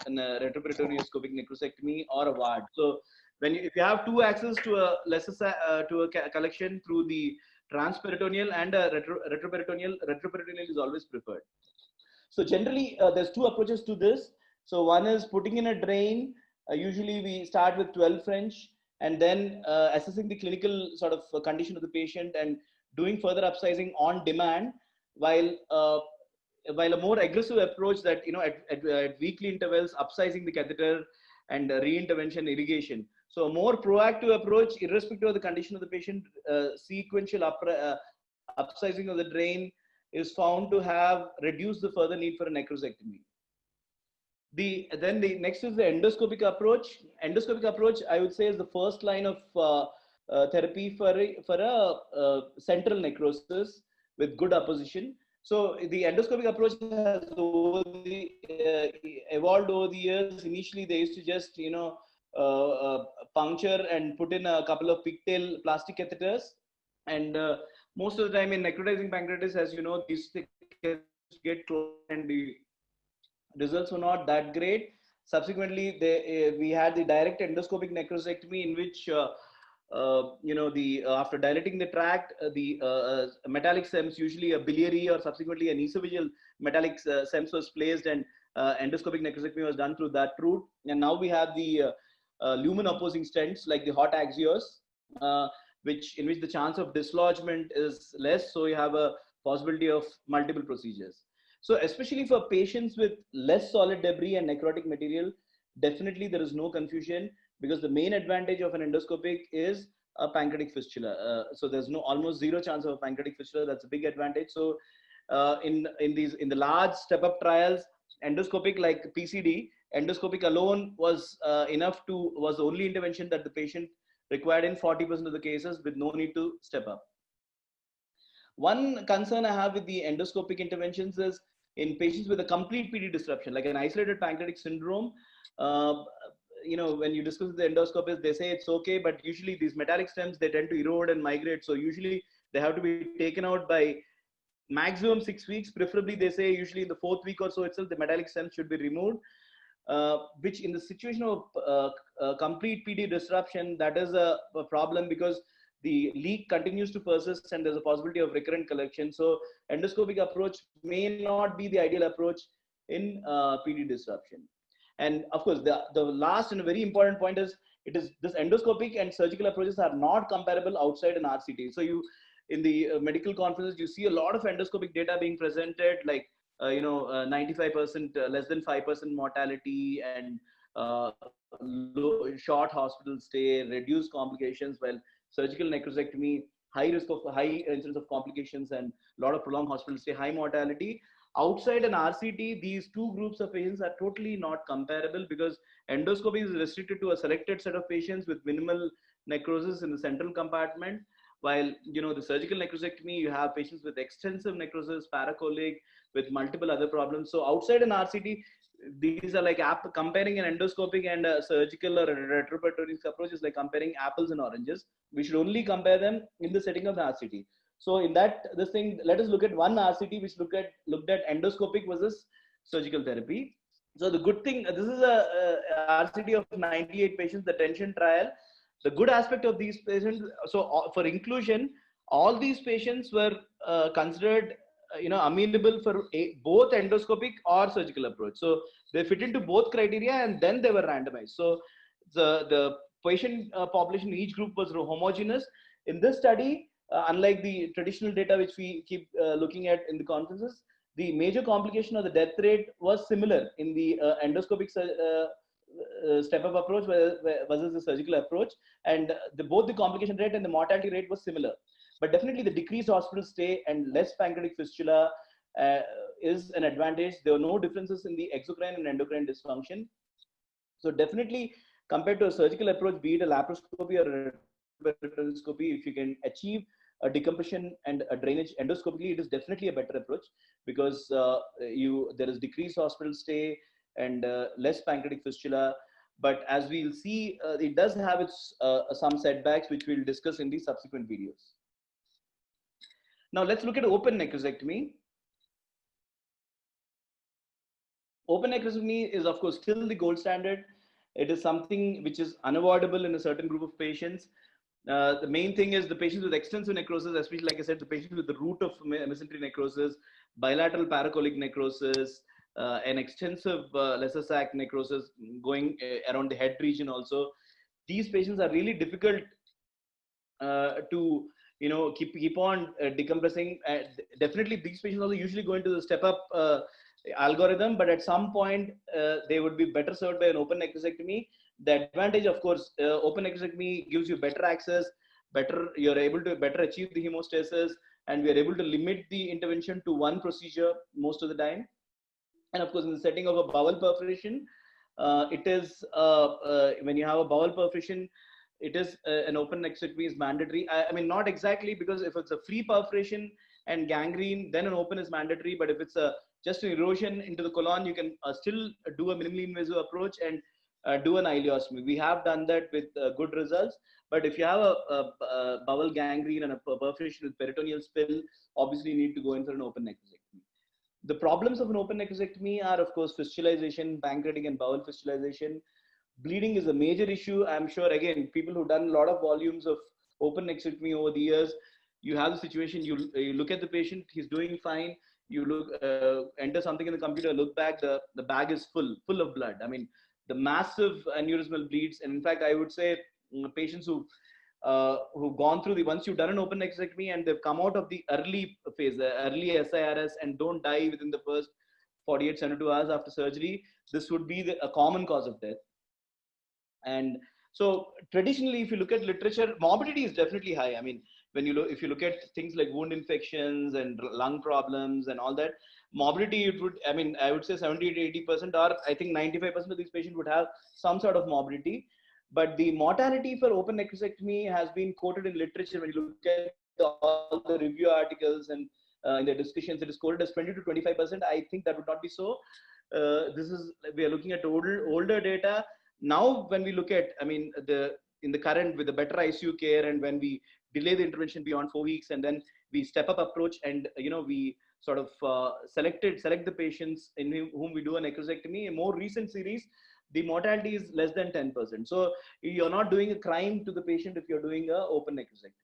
an retroperitoneoscopic necrosectomy or a VAD. So if you have two access to a collection through the transperitoneal and a retroperitoneal is always preferred. So generally there's two approaches to this. So one is putting in a drain. Usually we start with 12 French and then assessing the clinical sort of condition of the patient and doing further upsizing on demand, while a more aggressive approach that at weekly intervals upsizing the catheter and re-intervention irrigation. So a more proactive approach irrespective of the condition of the patient, sequential upsizing of the drain is found to have reduced the further need for a necrosectomy. Then the next is the endoscopic approach. Endoscopic approach, I would say, is the first line of therapy for a central necrosis with good apposition. So the endoscopic approach has evolved over the years. Initially, they used to just puncture and put in a couple of pigtail plastic catheters, and most of the time in necrotizing pancreatitis, as you know, these get closed and the results were not that great. Subsequently, we had the direct endoscopic necrosectomy, in which after dilating the tract, the metallic SEMS, usually a biliary or subsequently an esophageal metallic SEMS was placed, and endoscopic necrosectomy was done through that route. And now we have the lumen opposing stents like the hot axios, in which the chance of dislodgement is less, so you have a possibility of multiple procedures. So especially for patients with less solid debris and necrotic material, definitely there is no confusion, because the main advantage of an endoscopic is a pancreatic fistula. So there's almost zero chance of a pancreatic fistula. That's a big advantage. So in the large step-up trials, endoscopic like PCD, endoscopic alone was was the only intervention that the patient required in 40% of the cases, with no need to step up. One concern I have with the endoscopic interventions is in patients with a complete PD disruption, like an isolated pancreatic syndrome. When you discuss with the endoscopists, they say it's okay, but usually these metallic stems, they tend to erode and migrate. So usually they have to be taken out by maximum 6 weeks. Preferably, they say usually in the 4th week or so itself, the metallic stems should be removed. Which in the situation of complete PD disruption, that is a problem, because the leak continues to persist and there's a possibility of recurrent collection. So endoscopic approach may not be the ideal approach in PD disruption. And of course, the last and very important point is, this endoscopic and surgical approaches are not comparable outside an RCT. So in the medical conferences, you see a lot of endoscopic data being presented, like 95%, less than 5% mortality, and short hospital stay, reduced complications, while surgical necrosectomy, high incidence of complications and a lot of prolonged hospital stay, high mortality. Outside an RCT, these two groups of patients are totally not comparable because endoscopy is restricted to a selected set of patients with minimal necrosis in the central compartment. While the surgical necrosectomy, you have patients with extensive necrosis, paracolic, with multiple other problems. So outside an RCT, these are like comparing an endoscopic and a surgical or a retroperitoneal approach is like comparing apples and oranges. We should only compare them in the setting of the RCT. So in this thing, let us look at one RCT which looked at endoscopic versus surgical therapy. So the good thing, this is a RCT of 98 patients, the tension trial. The good aspect of these patients, so for inclusion, all these patients were considered amenable for both endoscopic or surgical approach. So they fit into both criteria and then they were randomized. So the patient population in each group was homogeneous. In this study, unlike the traditional data which we keep looking at in the conferences, the major complication of the death rate was similar in the endoscopic step-up approach versus the surgical approach, and both the complication rate and the mortality rate was similar. But definitely the decreased hospital stay and less pancreatic fistula is an advantage. There were no differences in the exocrine and endocrine dysfunction. So definitely compared to a surgical approach, be it a laparoscopy or a resuscitation, if you can achieve a decompression and a drainage endoscopically, it is definitely a better approach because there is decreased hospital stay and less pancreatic fistula. But as we'll see, it does have its some setbacks, which we'll discuss in the subsequent videos. Now let's look at open necrosectomy. Open necrosectomy is of course still the gold standard. It is something which is unavoidable in a certain group of patients. The main thing is the patients with extensive necrosis, especially like I said, the patients with the root of mesentery necrosis, bilateral paracolic necrosis, an extensive lesser sac necrosis going around the head region also. These patients are really difficult to keep on decompressing. Definitely these patients also usually go into the step up algorithm, but at some point they would be better served by an open necrosectomy. The advantage, of course, open necrosectomy gives you better access, you're able to better achieve the hemostasis, and we are able to limit the intervention to one procedure most of the time. And of course, in the setting of a bowel perforation, it is when you have a bowel perforation, it is an open necrosectomy is mandatory. I mean, not exactly, because if it's a free perforation and gangrene, then an open is mandatory. But if it's just an erosion into the colon, you can still do a minimally invasive approach and do an ileostomy. We have done that with good results. But if you have a bowel gangrene and a perforation with peritoneal spill, obviously you need to go in for an open necrosectomy. The problems of an open necrosectomy are, of course, fistulization, pancreatic and bowel fistulization. Bleeding is a major issue. I'm sure, again, people who've done a lot of volumes of open necrosectomy over the years, you have the situation, you look at the patient, he's doing fine. You look, enter something in the computer, look back, the bag is full of blood. I mean, the massive aneurysmal bleeds. And in fact, I would say patients who've gone through once you've done an open necrosectomy and they've come out of the early phase, the early SIRS, and don't die within the first 48, 72 hours after surgery, this would be a common cause of death. And so traditionally, if you look at literature, morbidity is definitely high. I mean, if you look at things like wound infections and lung problems and all that, morbidity, I would say 70 to 80%, or I think 95% of these patients would have some sort of morbidity. But the mortality for open necrosectomy has been quoted in literature. When you look at all the review articles and in the discussions, it is quoted as 20 to 25%. I think that would not be so. We are looking at older data. Now, when we look at, in the current, with the better ICU care, and when we delay the intervention beyond 4 weeks, and then we step up approach, and we sort of select the patients in whom we do a necrosectomy. A more recent series, the mortality is less than 10%. So you're not doing a crime to the patient if you're doing a open necrosectomy.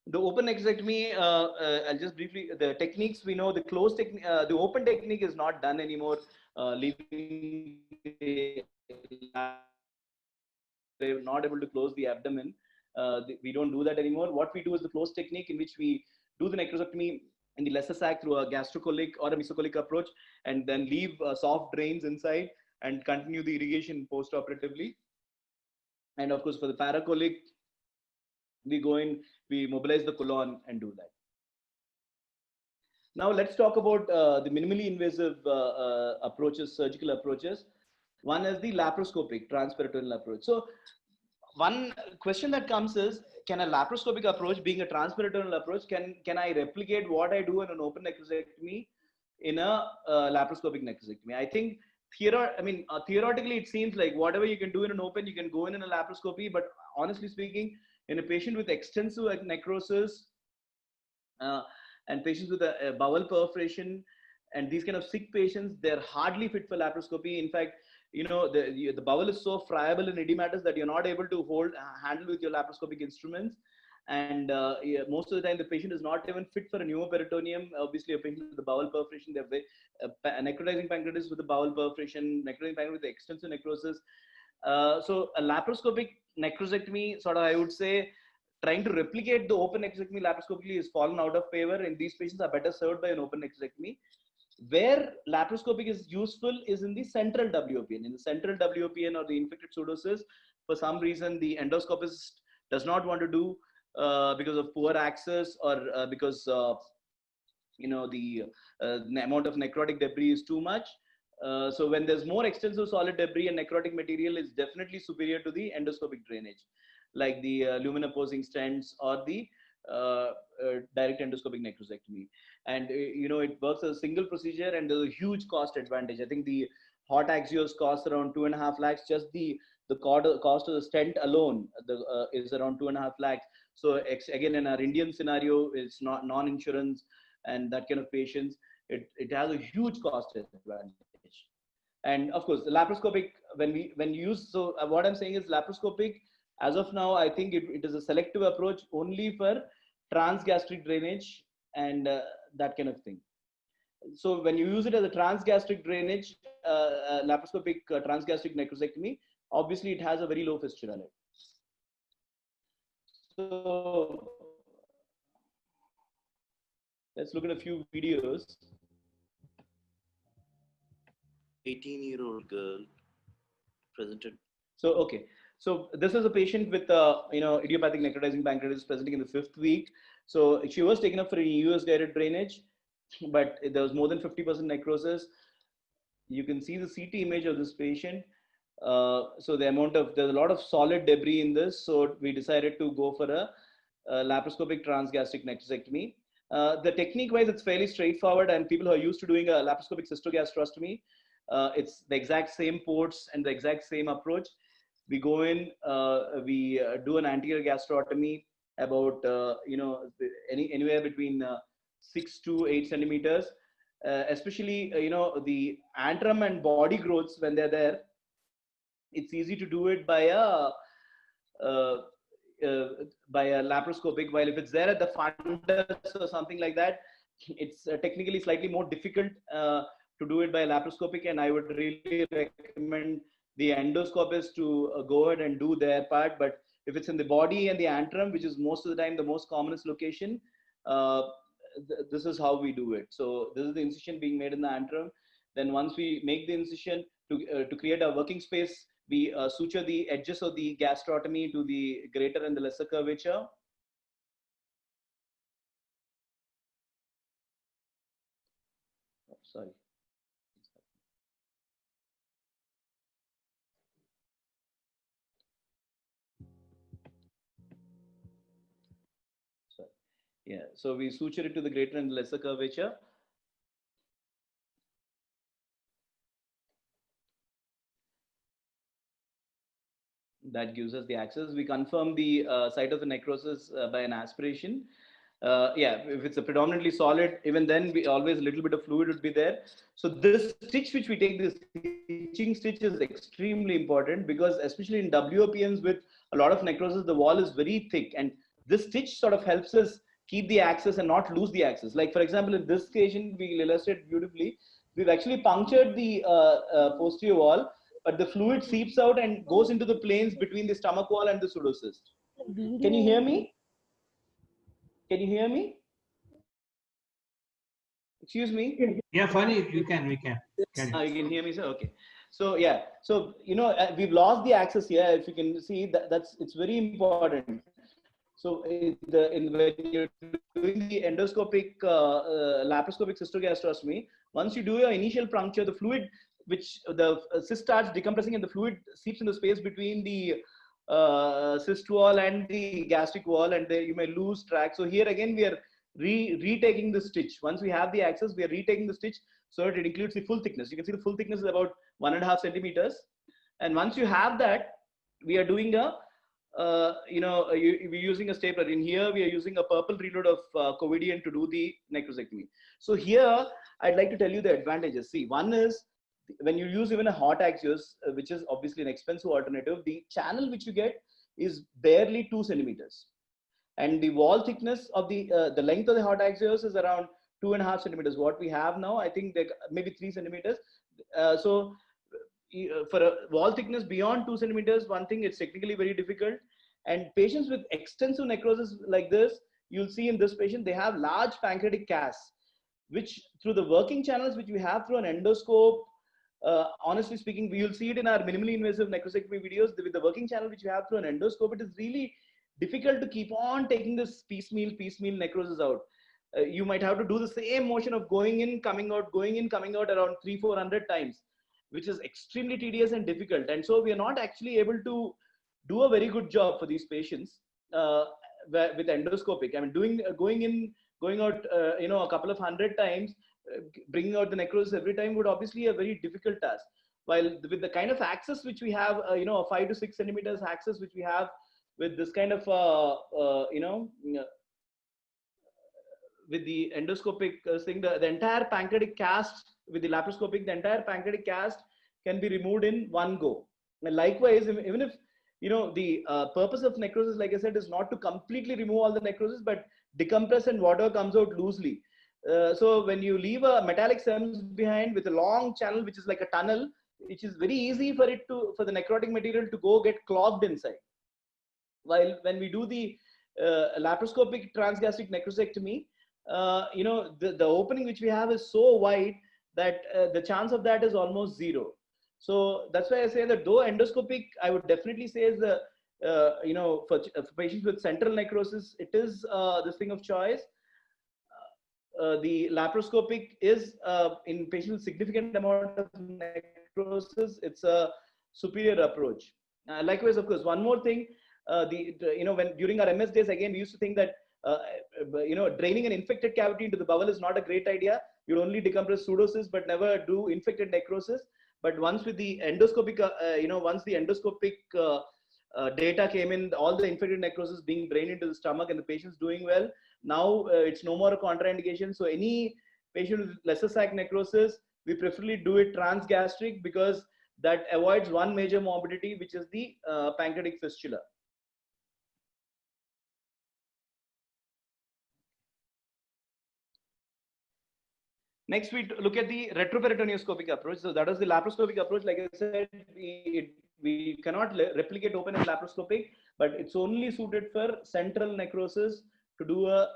The open necrosectomy, I'll just briefly, the techniques we know, the closed technique, the open technique is not done anymore. Leaving they're not able to close the abdomen. We don't do that anymore. What we do is the closed technique, in which we do the necrosectomy in the lesser sac through a gastrocolic or a mesocolic approach, and then leave soft drains inside. and continue the irrigation post-operatively. And of course, for the paracolic, we go in, we mobilize the colon and do that. Now let's talk about the minimally invasive approaches, surgical approaches. One is the laparoscopic transperitoneal approach. So one question that comes is, can a laparoscopic approach, being a transperitoneal approach, can I replicate what I do in an open necrosectomy in a laparoscopic necrosectomy? I think theoretically, it seems like whatever you can do in an open, you can go in a laparoscopy. But honestly speaking, in a patient with extensive necrosis and patients with a bowel perforation and these kind of sick patients, they're hardly fit for laparoscopy. In fact, the bowel is so friable and edematous that you're not able to handle with your laparoscopic instruments. And most of the time, the patient is not even fit for a pneumoperitoneum. Obviously, a patient with the bowel perforation, they have necrotizing pancreatitis with the bowel perforation, necrotizing pancreatitis with extensive necrosis. So a laparoscopic necrosectomy, sort of, I would say, trying to replicate the open necrosectomy laparoscopically is fallen out of favor, and these patients are better served by an open necrosectomy. Where laparoscopic is useful is in the central WOPN. In the central WOPN or the infected pseudocyst, for some reason, the endoscopist does not want to do because of poor access or because the amount of necrotic debris is too much. So when there's more extensive solid debris and necrotic material, is definitely superior to the endoscopic drainage, like the lumen opposing stents or the direct endoscopic necrosectomy. And it works as a single procedure, and there's a huge cost advantage. I think the hot axios cost around 2.5 lakhs. Just the cost of the stent alone is around 2.5 lakhs. So again, in our Indian scenario, it's not non-insurance and that kind of patients. It has a huge cost advantage. And of course, the laparoscopic, when you use, so what I'm saying is laparoscopic, as of now, I think it is a selective approach only for transgastric drainage and that kind of thing. So when you use it as a transgastric drainage, laparoscopic transgastric necrosectomy, obviously it has a very low fistula rate. So let's look at a few videos. 18-year-old girl presented. So, okay. So this is a patient with idiopathic necrotizing pancreatitis presenting in the 5th week. So she was taken up for a US guided drainage, but there was more than 50% necrosis. You can see the CT image of this patient. So there's a lot of solid debris in this. So we decided to go for a laparoscopic transgastric necrosectomy. The technique wise, it's fairly straightforward, and people who are used to doing a laparoscopic cystogastrostomy, it's the exact same ports and the exact same approach. We go in, we do an anterior gastrotomy about, anywhere between 6 to 8 centimeters, especially, the antrum and body growths when they're there. It's easy to do it by a laparoscopic, while if it's there at the fundus or something like that, it's technically slightly more difficult to do it by laparoscopic. And I would really recommend the endoscopist to go ahead and do their part. But if it's in the body and the antrum, which is most of the time the most commonest location, this is how we do it. So this is the incision being made in the antrum. Then once we make the incision to create a working space, we suture the edges of the gastrotomy to the greater and the lesser curvature. Oh, sorry. Yeah, so we suture it to the greater and lesser curvature. That gives us the access. We confirm the site of the necrosis by an aspiration. If it's a predominantly solid, even then always a little bit of fluid would be there. So this stitch which we take, this stitching stitch, is extremely important, because especially in WOPNs with a lot of necrosis, the wall is very thick, and this stitch sort of helps us keep the access and not lose the access. Like for example, in this patient, we illustrate beautifully. We've actually punctured the posterior wall, but the fluid seeps out and goes into the planes between the stomach wall and the pseudocyst. Can you hear me? Can you hear me? Excuse me? Yeah, Phani, we can. You can hear me, sir? Okay. So yeah, so we've lost the access here. If you can see that, it's very important. So when you're doing the endoscopic laparoscopic cystogastrostomy, once you do your initial puncture, the fluid which the cyst starts decompressing and the fluid seeps in the space between the cyst wall and the gastric wall, and you may lose track. So here again we are retaking the stitch. Once we have the access, we are retaking the stitch so that it includes the full thickness. You can see the full thickness is about 1.5 centimeters. And once you have that, we are doing a we're using a stapler. In here, we are using a purple reload of Covidian to do the necrosectomy. So here, I'd like to tell you the advantages. See, one is when you use even a hot axios, which is obviously an expensive alternative, the channel which you get is barely 2 centimeters. And the wall thickness of the length of the hot axios is around 2.5 centimeters. What we have now, I think maybe 3 centimeters. So for a wall thickness beyond 2 centimeters, one thing, it's technically very difficult. And patients with extensive necrosis like this, you'll see in this patient, they have large pancreatic casts, which through the working channels which we have through an endoscope, honestly speaking, we will see it in our minimally invasive necrosectomy videos. With the working channel which we have through an endoscope, it is really difficult to keep on taking this piecemeal necrosis out. You might have to do the same motion of going in, coming out around 300-400 times, which is extremely tedious and difficult. And so we are not actually able to do a very good job for these patients with endoscopic. I mean, going in, going out, a couple of 100 times, bringing out the necrosis every time would obviously a very difficult task. While with the kind of access which we have, a 5 to 6 centimeters access which we have with this kind of, with the endoscopic thing, the entire pancreatic cast with the laparoscopic, the entire pancreatic cast can be removed in one go. And likewise, even if, the purpose of necrosis, like I said, is not to completely remove all the necrosis, but decompress and water comes out loosely. So when you leave a metallic stems behind with a long channel, which is like a tunnel, which is very easy for the necrotic material to go get clogged inside. While when we do the laparoscopic transgastric necrosectomy, the opening which we have is so wide that the chance of that is almost zero. So that's why I say that though endoscopic, I would definitely say is the, for patients with central necrosis, it is this thing of choice. The laparoscopic is in patients with significant amount of necrosis, it's a superior approach. Likewise, of course, one more thing, when during our MS days, again, we used to think that draining an infected cavity into the bowel is not a great idea. You only decompress pseudocysts, but never do infected necrosis. But once with the endoscopic, once the endoscopic data came in, all the infected necrosis being drained into the stomach and the patient's doing well, now it's no more a contraindication. So any patient with lesser sac necrosis, we preferably do it transgastric because that avoids one major morbidity, which is the pancreatic fistula. Next, we look at the retroperitonioscopic approach. So that is the laparoscopic approach. Like I said, we cannot replicate open and laparoscopic, but it's only suited for central necrosis to do a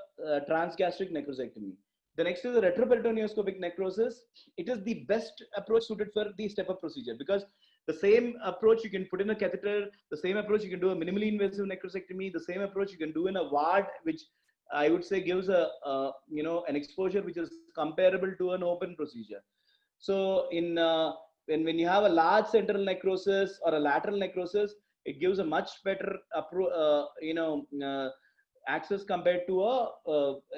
transgastric necrosectomy. The next is the retroperitonioscopic necrosis. It is the best approach suited for the step-up procedure because the same approach you can put in a catheter, the same approach you can do a minimally invasive necrosectomy, the same approach you can do in a ward, which I would say gives an exposure which is comparable to an open procedure. So in when you have a large central necrosis or a lateral necrosis, it gives a much better access compared to a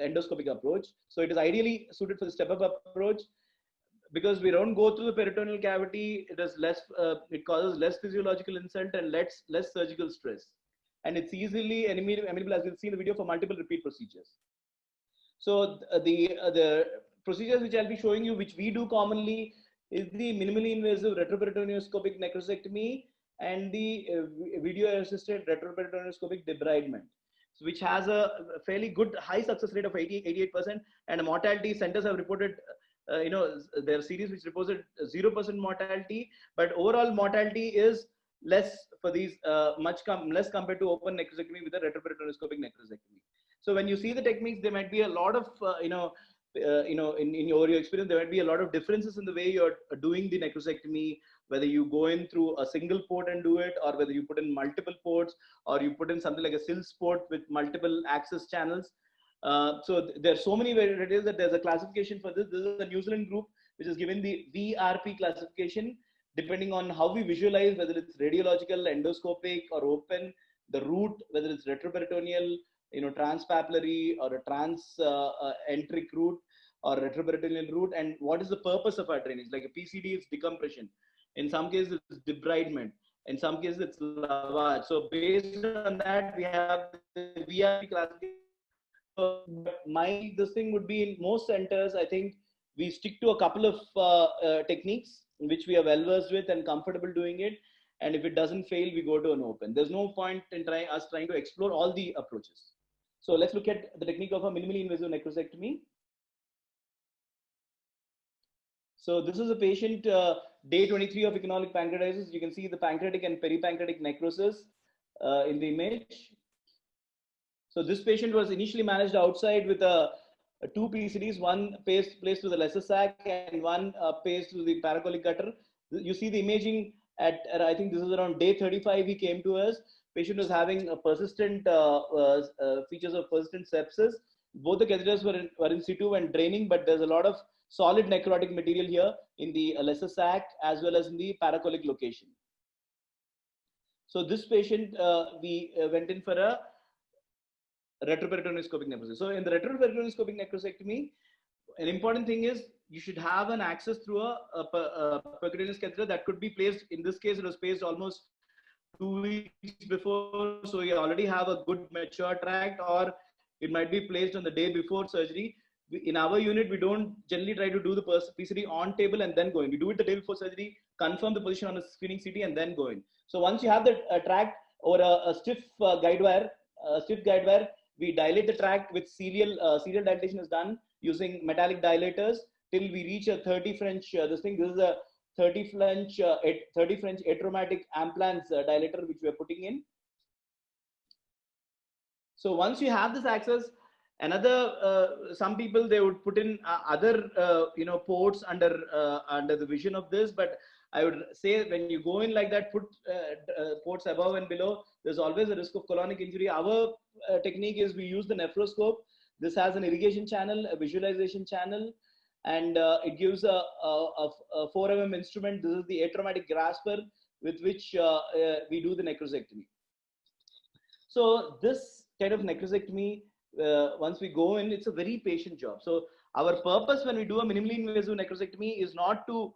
endoscopic approach. So it is ideally suited for the step-up approach because we don't go through the peritoneal cavity. It is less. It causes less physiological insult and less surgical stress. And it's easily amenable, as we'll see in the video, for multiple repeat procedures. So the procedures which I'll be showing you, which we do commonly, is the minimally invasive retroperitonioscopic necrosectomy and the video-assisted retroperitonioscopic debridement, which has a fairly good high success rate of 88%, and a mortality centers have reported, there are series which reported 0% mortality, but overall mortality is less for these, less compared to open necrosectomy with a retroperitonioscopic necrosectomy. So when you see the techniques, there might be a lot of, in your experience, there might be a lot of differences in the way you're doing the necrosectomy, whether you go in through a single port and do it, or whether you put in multiple ports, or you put in something like a SILS port with multiple access channels. So there are so many varieties that there's a classification for this. This is a New Zealand group which is given the VRP classification, depending on how we visualize, whether it's radiological, endoscopic, or open, the route, whether it's retroperitoneal, transpapillary, or a trans-enteric route, or retroperitoneal route, and what is the purpose of our drainage. Like a PCD, it's decompression. In some cases, it's debridement. In some cases, it's lavage. So based on that, we have the VRP classification. This thing would be in most centers, I think we stick to a couple of techniques which we are well versed with and comfortable doing it. And if it doesn't fail, we go to an open. There's no point in trying to explore all the approaches. So let's look at the technique of a minimally invasive necrosectomy. So this is a patient, day 23 of economic pancreatitis. You can see the pancreatic and peripancreatic necrosis in the image. So this patient was initially managed outside with two PCDs, one placed to the lesser sac and one placed to the paracolic gutter. You see the imaging at, I think this is around day 35, he came to us. Patient was having a persistent features of persistent sepsis. Both the catheters were in situ and draining, but there's a lot of solid necrotic material here in the lesser sac as well as in the paracolic location. So this patient, we went in for a retroperitoneoscopic necrosis. So in the retroperitoneoscopic necrosectomy, an important thing is you should have an access through a percutaneous catheter that could be placed. In this case, it was placed almost 2 weeks before, so you already have a good mature tract, or it might be placed on the day before surgery. In our unit, we don't generally try to do the PCD on table and then go in. We do it the day before surgery, confirm the position on a screening CT, and then go in. So once you have the tract or a stiff guide wire, we dilate the tract with serial dilatation is done using metallic dilators till we reach a 30 French. This is a 30 French atraumatic amplans dilator which we are putting in. So once you have this access, some people they would put in other ports under the vision of this, but I would say when you go in like that, put ports above and below, there's always a risk of colonic injury. Our technique is we use the nephroscope. This has an irrigation channel, a visualization channel, and it gives a 4 mm instrument. This is the atraumatic grasper with which we do the necrosectomy. So this kind of necrosectomy, once we go in, it's a very patient job. So our purpose when we do a minimally invasive necrosectomy is not to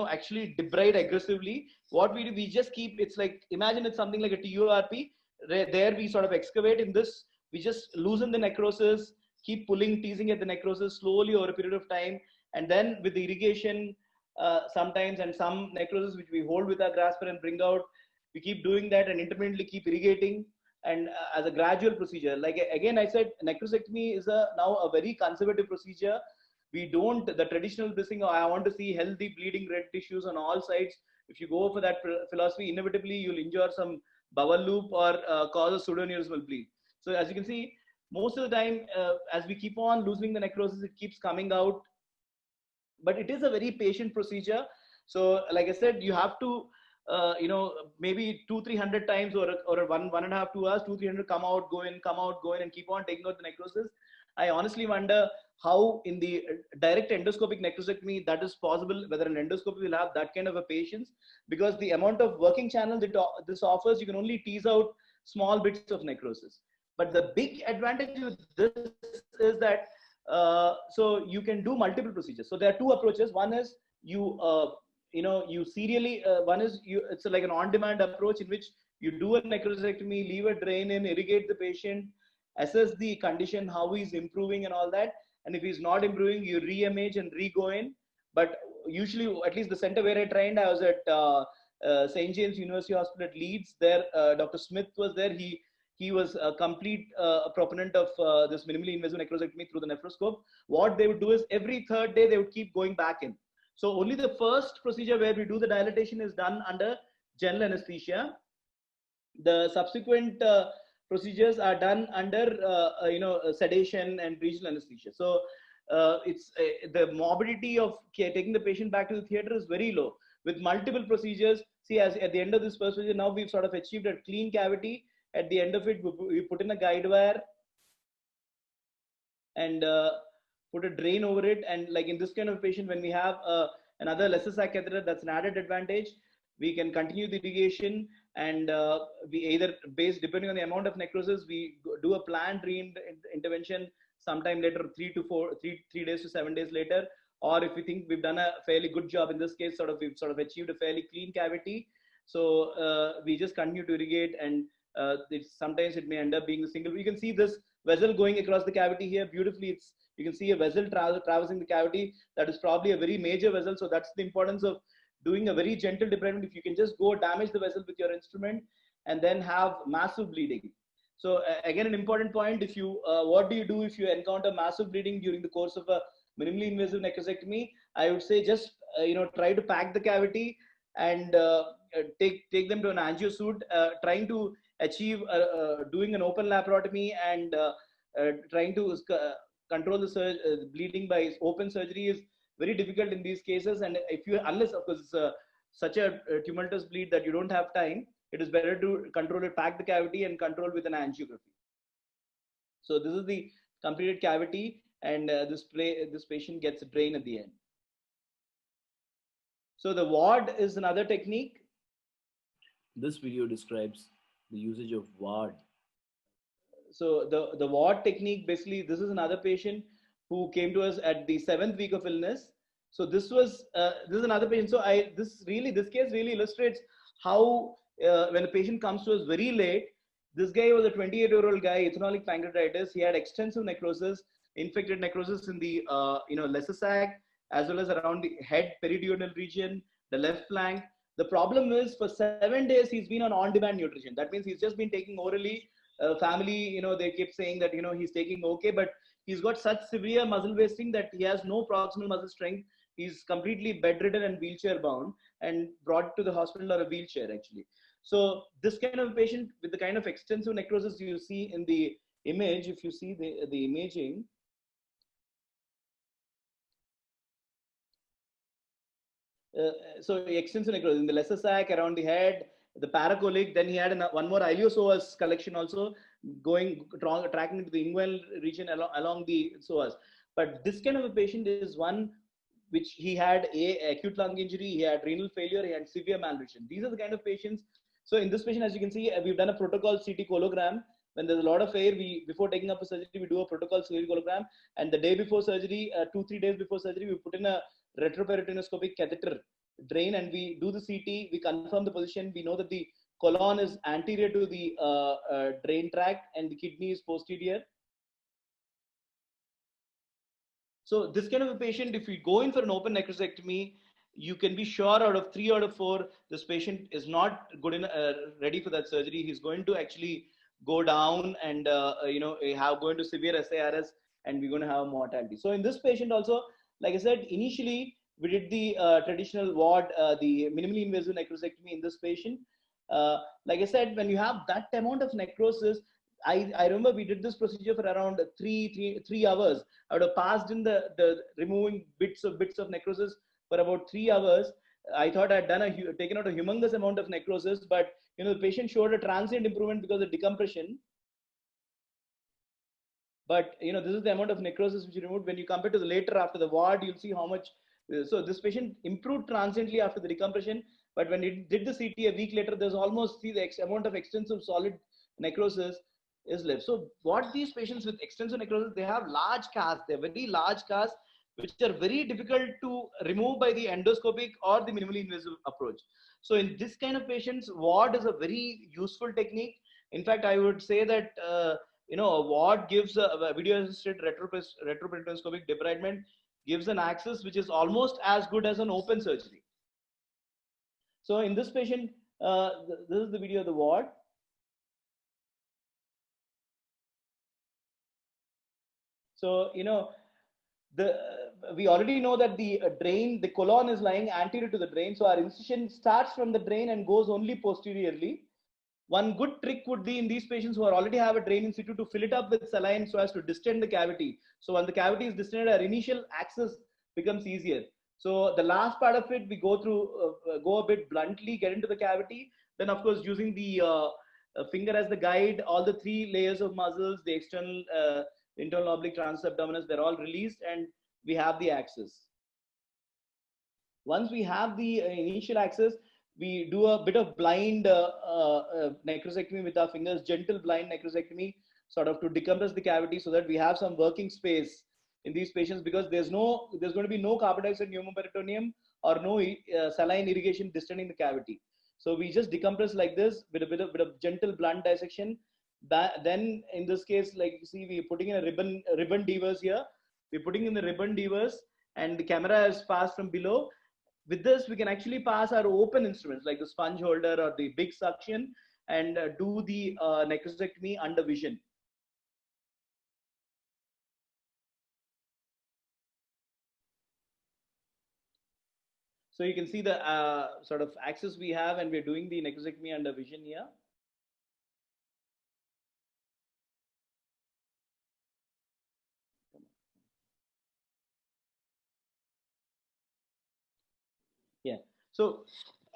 actually debride aggressively. What we do, we just keep, it's like, imagine it's something like a TURP. There we sort of excavate. In this, we just loosen the necrosis, keep pulling, teasing at the necrosis slowly over a period of time. And then with the irrigation sometimes, and some necrosis which we hold with our grasper and bring out, we keep doing that and intermittently keep irrigating. And as a gradual procedure, like again, I said, necrosectomy is now a very conservative procedure. We don't, the traditional thing, I want to see healthy bleeding red tissues on all sides. If you go for that philosophy, inevitably you'll injure some bowel loop or cause a pseudoneurysmal bleed. So as you can see, most of the time, as we keep on loosening the necrosis, it keeps coming out. But it is a very patient procedure. So like I said, you have to, maybe 200-300 times or 1.5 2 hours, 200-300 come out, go in, and keep on taking out the necrosis. I honestly wonder how in the direct endoscopic necrosectomy that is possible, whether an endoscopy will have that kind of a patience, because the amount of working channel that this offers, you can only tease out small bits of necrosis. But the big advantage with this is that, so you can do multiple procedures. So there are two approaches. One is you serially, it's like an on-demand approach in which you do a necrosectomy, leave a drain in, irrigate the patient, assess the condition, how he's improving and all that. And if he's not improving, you re-image and re-go in. But usually, at least the center where I trained, I was at St. James University Hospital at Leeds. There, Dr. Smith was there. He was a complete proponent of this minimally invasive necrosectomy through the nephroscope. What they would do is every third day, they would keep going back in. So only the first procedure where we do the dilatation is done under general anesthesia. The subsequent procedures are done under sedation and regional anesthesia. So the morbidity of taking the patient back to the theater is very low. With multiple procedures, see, as at the end of this first procedure, now we've sort of achieved a clean cavity. At the end of it, we put in a guide wire and put a drain over it. And like in this kind of patient, when we have another lesser sac catheter, that's an added advantage. We can continue the irrigation, and we either depending on the amount of necrosis, we do a planned intervention sometime later, 3 days to 7 days later. Or if we think we've done a fairly good job, in this case, we've sort of achieved a fairly clean cavity. So we just continue to irrigate, and sometimes it may end up being a single. You can see this vessel going across the cavity here beautifully. You can see a vessel traversing the cavity. That is probably a very major vessel. So that's the importance of doing a very gentle debridement. If you can just go damage the vessel with your instrument and then have massive bleeding. So again, an important point, if you, what do you do if you encounter massive bleeding during the course of a minimally invasive necrosectomy? I would say just, try to pack the cavity and take them to an angio suite, trying to achieve doing an open laparotomy and trying to control the bleeding by open surgery is very difficult in these cases. And unless of course it's such a tumultuous bleed that you don't have time, it is better to control it, pack the cavity and control with an angiography. So this is the completed cavity, and this patient gets a drain at the end. So the ward is another technique. This video describes the usage of ward. So the ward technique, basically, this is another patient who came to us at the 7th week of illness. So this is another patient. So this case really illustrates how when a patient comes to us very late, this guy was a 28-year-old guy, ethanoic pancreatitis. He had extensive necrosis, infected necrosis in the lesser sac, as well as around the head periduodenal region, the left flank. The problem is for 7 days he's been on on-demand nutrition. That means he's just been taking orally. Family, they keep saying that he's taking okay, but he's got such severe muscle wasting that he has no proximal muscle strength. He's completely bedridden and wheelchair bound, and brought to the hospital or a wheelchair actually. So this kind of patient with the kind of extensive necrosis you see in the image, if you see the imaging, so extensive necrosis in the lesser sac, around the head, the paracolic. Then he had one more iliopsoas collection also tracking into the inguinal region along the psoas. But this kind of a patient is one which he had acute lung injury, he had renal failure, he had severe malnutrition. These are the kind of patients. So in this patient, as you can see, we've done a protocol CT cologram. When there's a lot of air, before taking up a surgery, we do a protocol CT cologram. And the day before surgery, 2-3 days before surgery, we put in a retroperitoneoscopic catheter drain, and we do the CT, we confirm the position. We know that the colon is anterior to the drain tract and the kidney is posterior. So this kind of a patient, if we go in for an open necrosectomy, you can be sure out of 3 out of 4, this patient is not good enough, ready for that surgery. He's going to actually go down and go into severe SARS, and we're going to have mortality. So in this patient also, like I said, initially we did the traditional ward, the minimally invasive necrosectomy in this patient. Like I said, when you have that amount of necrosis, I remember we did this procedure for around 3 hours. I would have passed in the removing bits of necrosis for about 3 hours. I thought I'd taken out a humongous amount of necrosis, but the patient showed a transient improvement because of decompression. But this is the amount of necrosis which you removed. When you compare to the later after the ward, you'll see how much. So this patient improved transiently after the decompression, but when it did the CT a week later, there's almost the amount of extensive solid necrosis is left. So what these patients with extensive necrosis, they have large casts. They're very large casts, which are very difficult to remove by the endoscopic or the minimally invasive approach. So in this kind of patients, ward is a very useful technique. In fact, I would say that a ward gives a video-assisted retroperitoneoscopic debridement, gives an access which is almost as good as an open surgery. So in this patient, this is the video of the ward. So, we already know that the colon is lying anterior to the drain. So our incision starts from the drain and goes only posteriorly. one good trick would be in these patients who already have a drain in situ to fill it up with saline so as to distend the cavity. So when the cavity is distended, our initial access becomes easier. So the last part of it, we go through, go a bit bluntly, get into the cavity. Then of course, using the finger as the guide, all the 3 layers of muscles, the external, internal oblique transabdominis, they're all released and we have the access. Once we have the initial access, we do a bit of blind necrosectomy with our fingers, gentle blind necrosectomy, sort of to decompress the cavity so that we have some working space in these patients, because there's going to be no carbon dioxide pneumoperitoneum or no saline irrigation distending the cavity. So we just decompress like this with a bit of gentle blunt dissection. Then in this case, like you see, we're putting in a ribbon devers here. We're putting in the ribbon devers and the camera is passed from below. With this, we can actually pass our open instruments like the sponge holder or the big suction and do the necrosectomy under vision. So you can see the sort of access we have, and we're doing the necrosectomy under vision here. Yeah. So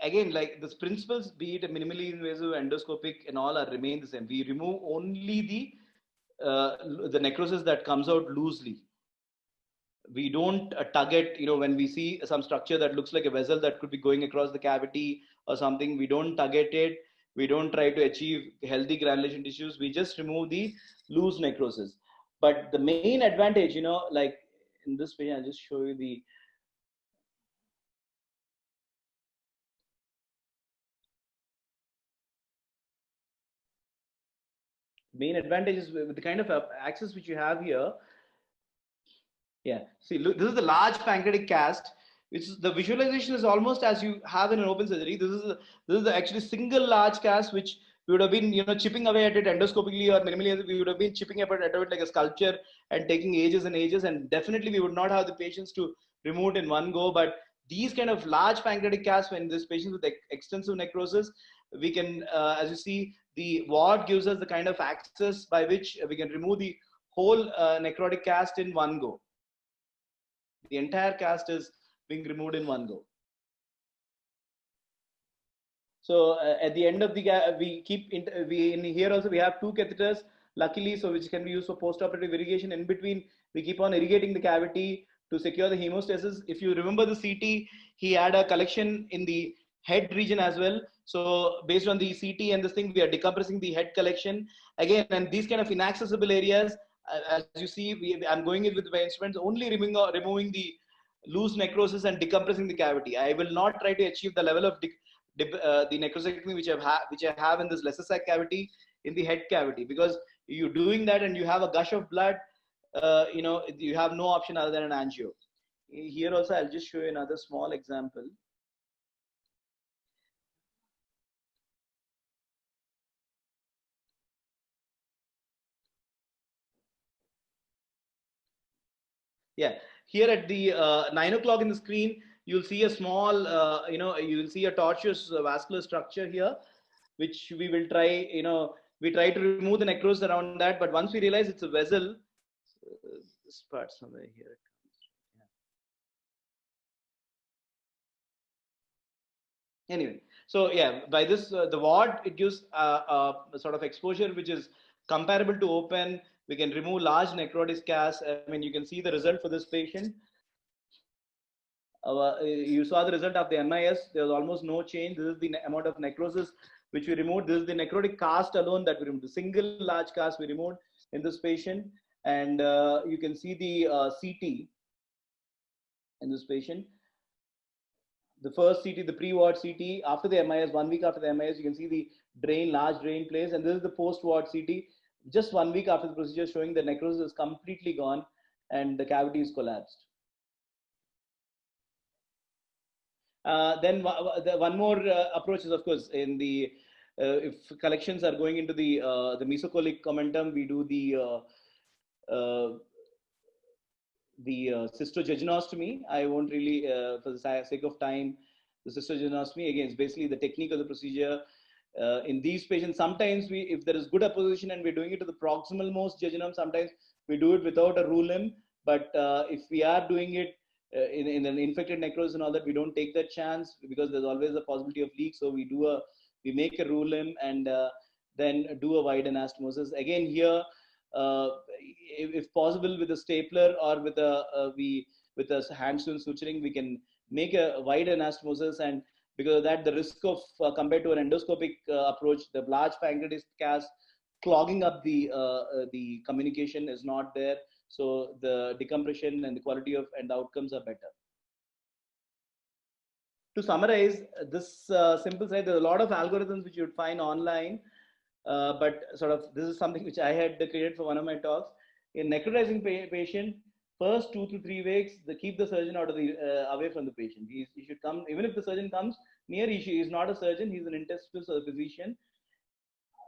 again, like the principles, be it a minimally invasive, endoscopic, and all are remain the same. We remove only the necrosis that comes out loosely. We don't tug it, when we see some structure that looks like a vessel that could be going across the cavity or something, we don't tug at it. We don't try to achieve healthy granulation tissues. We just remove the loose necrosis. But the main advantage, like in this page, I'll just show you the main advantages with the kind of access which you have here. Yeah, see, look, this is the large pancreatic cast, which is the visualization is almost as you have in an open surgery. This is the actually single large cast which we would have been, chipping away at it endoscopically or minimally. We would have been chipping away at it like a sculpture and taking ages and ages. And definitely we would not have the patients to remove it in one go. But these kind of large pancreatic casts, when this patient with extensive necrosis, we can, as you see, the ward gives us the kind of access by which we can remove the whole necrotic cast in one go. The entire cast is being removed in one go. So at the end of the we keep in here also we have 2 catheters, luckily, so which can be used for post-operative irrigation. In between, we keep on irrigating the cavity to secure the hemostasis. If you remember the CT, he had a collection in the head region as well. So based on the CT and this thing, we are decompressing the head collection again, and these kind of inaccessible areas. As you see, I'm going in with my instruments, only removing the loose necrosis and decompressing the cavity. I will not try to achieve the level of the necrosectomy which I have in this lesser sac cavity in the head cavity, because you're doing that and you have a gush of blood, you have no option other than an angio. Here also, I'll just show you another small example. Yeah, here at the 9 o'clock in the screen, you'll see a small, you will see a tortuous vascular structure here, which we will try, we try to remove the necrosis around that. But once we realize it's a vessel, this part somewhere here. Anyway, so yeah, by this, the ward, it gives a sort of exposure which is comparable to open. We can remove large necrotic casts. I mean, you can see the result for this patient. You saw the result of the MIS. There was almost no change. This is the amount of necrosis which we removed. This is the necrotic cast alone that we removed. The single large cast we removed in this patient. And you can see the CT in this patient. The first CT, the pre-ward CT, after the MIS, 1 week after the MIS, you can see the large drain place. And this is the post-ward CT, just 1 week after the procedure, showing the necrosis is completely gone and the cavity is collapsed. Then one more approach is, of course, in the if collections are going into the mesocolic commentum, we do the cystogegnostomy. I won't really, for the sake of time, the cystogegnostomy, again, it's basically the technique of the procedure. In these patients, sometimes if there is good apposition and we're doing it to the proximal most jejunum, sometimes we do it without a rule limb. But if we are doing it in an infected necrosis and all that, we don't take that chance because there's always a possibility of leak. So we make a rule limb and then do a wide anastomosis. Again here, if possible with a stapler or with a hand-sewn suturing, we can make a wide anastomosis, and because of that, the risk of compared to an endoscopic approach, the large pancreatitis cast clogging up the communication is not there. So the decompression and the quality of and the outcomes are better. To summarize this simple slide, there's a lot of algorithms which you'd find online, but sort of this is something which I had created for one of my talks. In necrotizing patient, first 2 to 3 weeks, keep the surgeon out of away from the patient. He should come, even if the surgeon comes near, he is not a surgeon, he's an intestinal physician.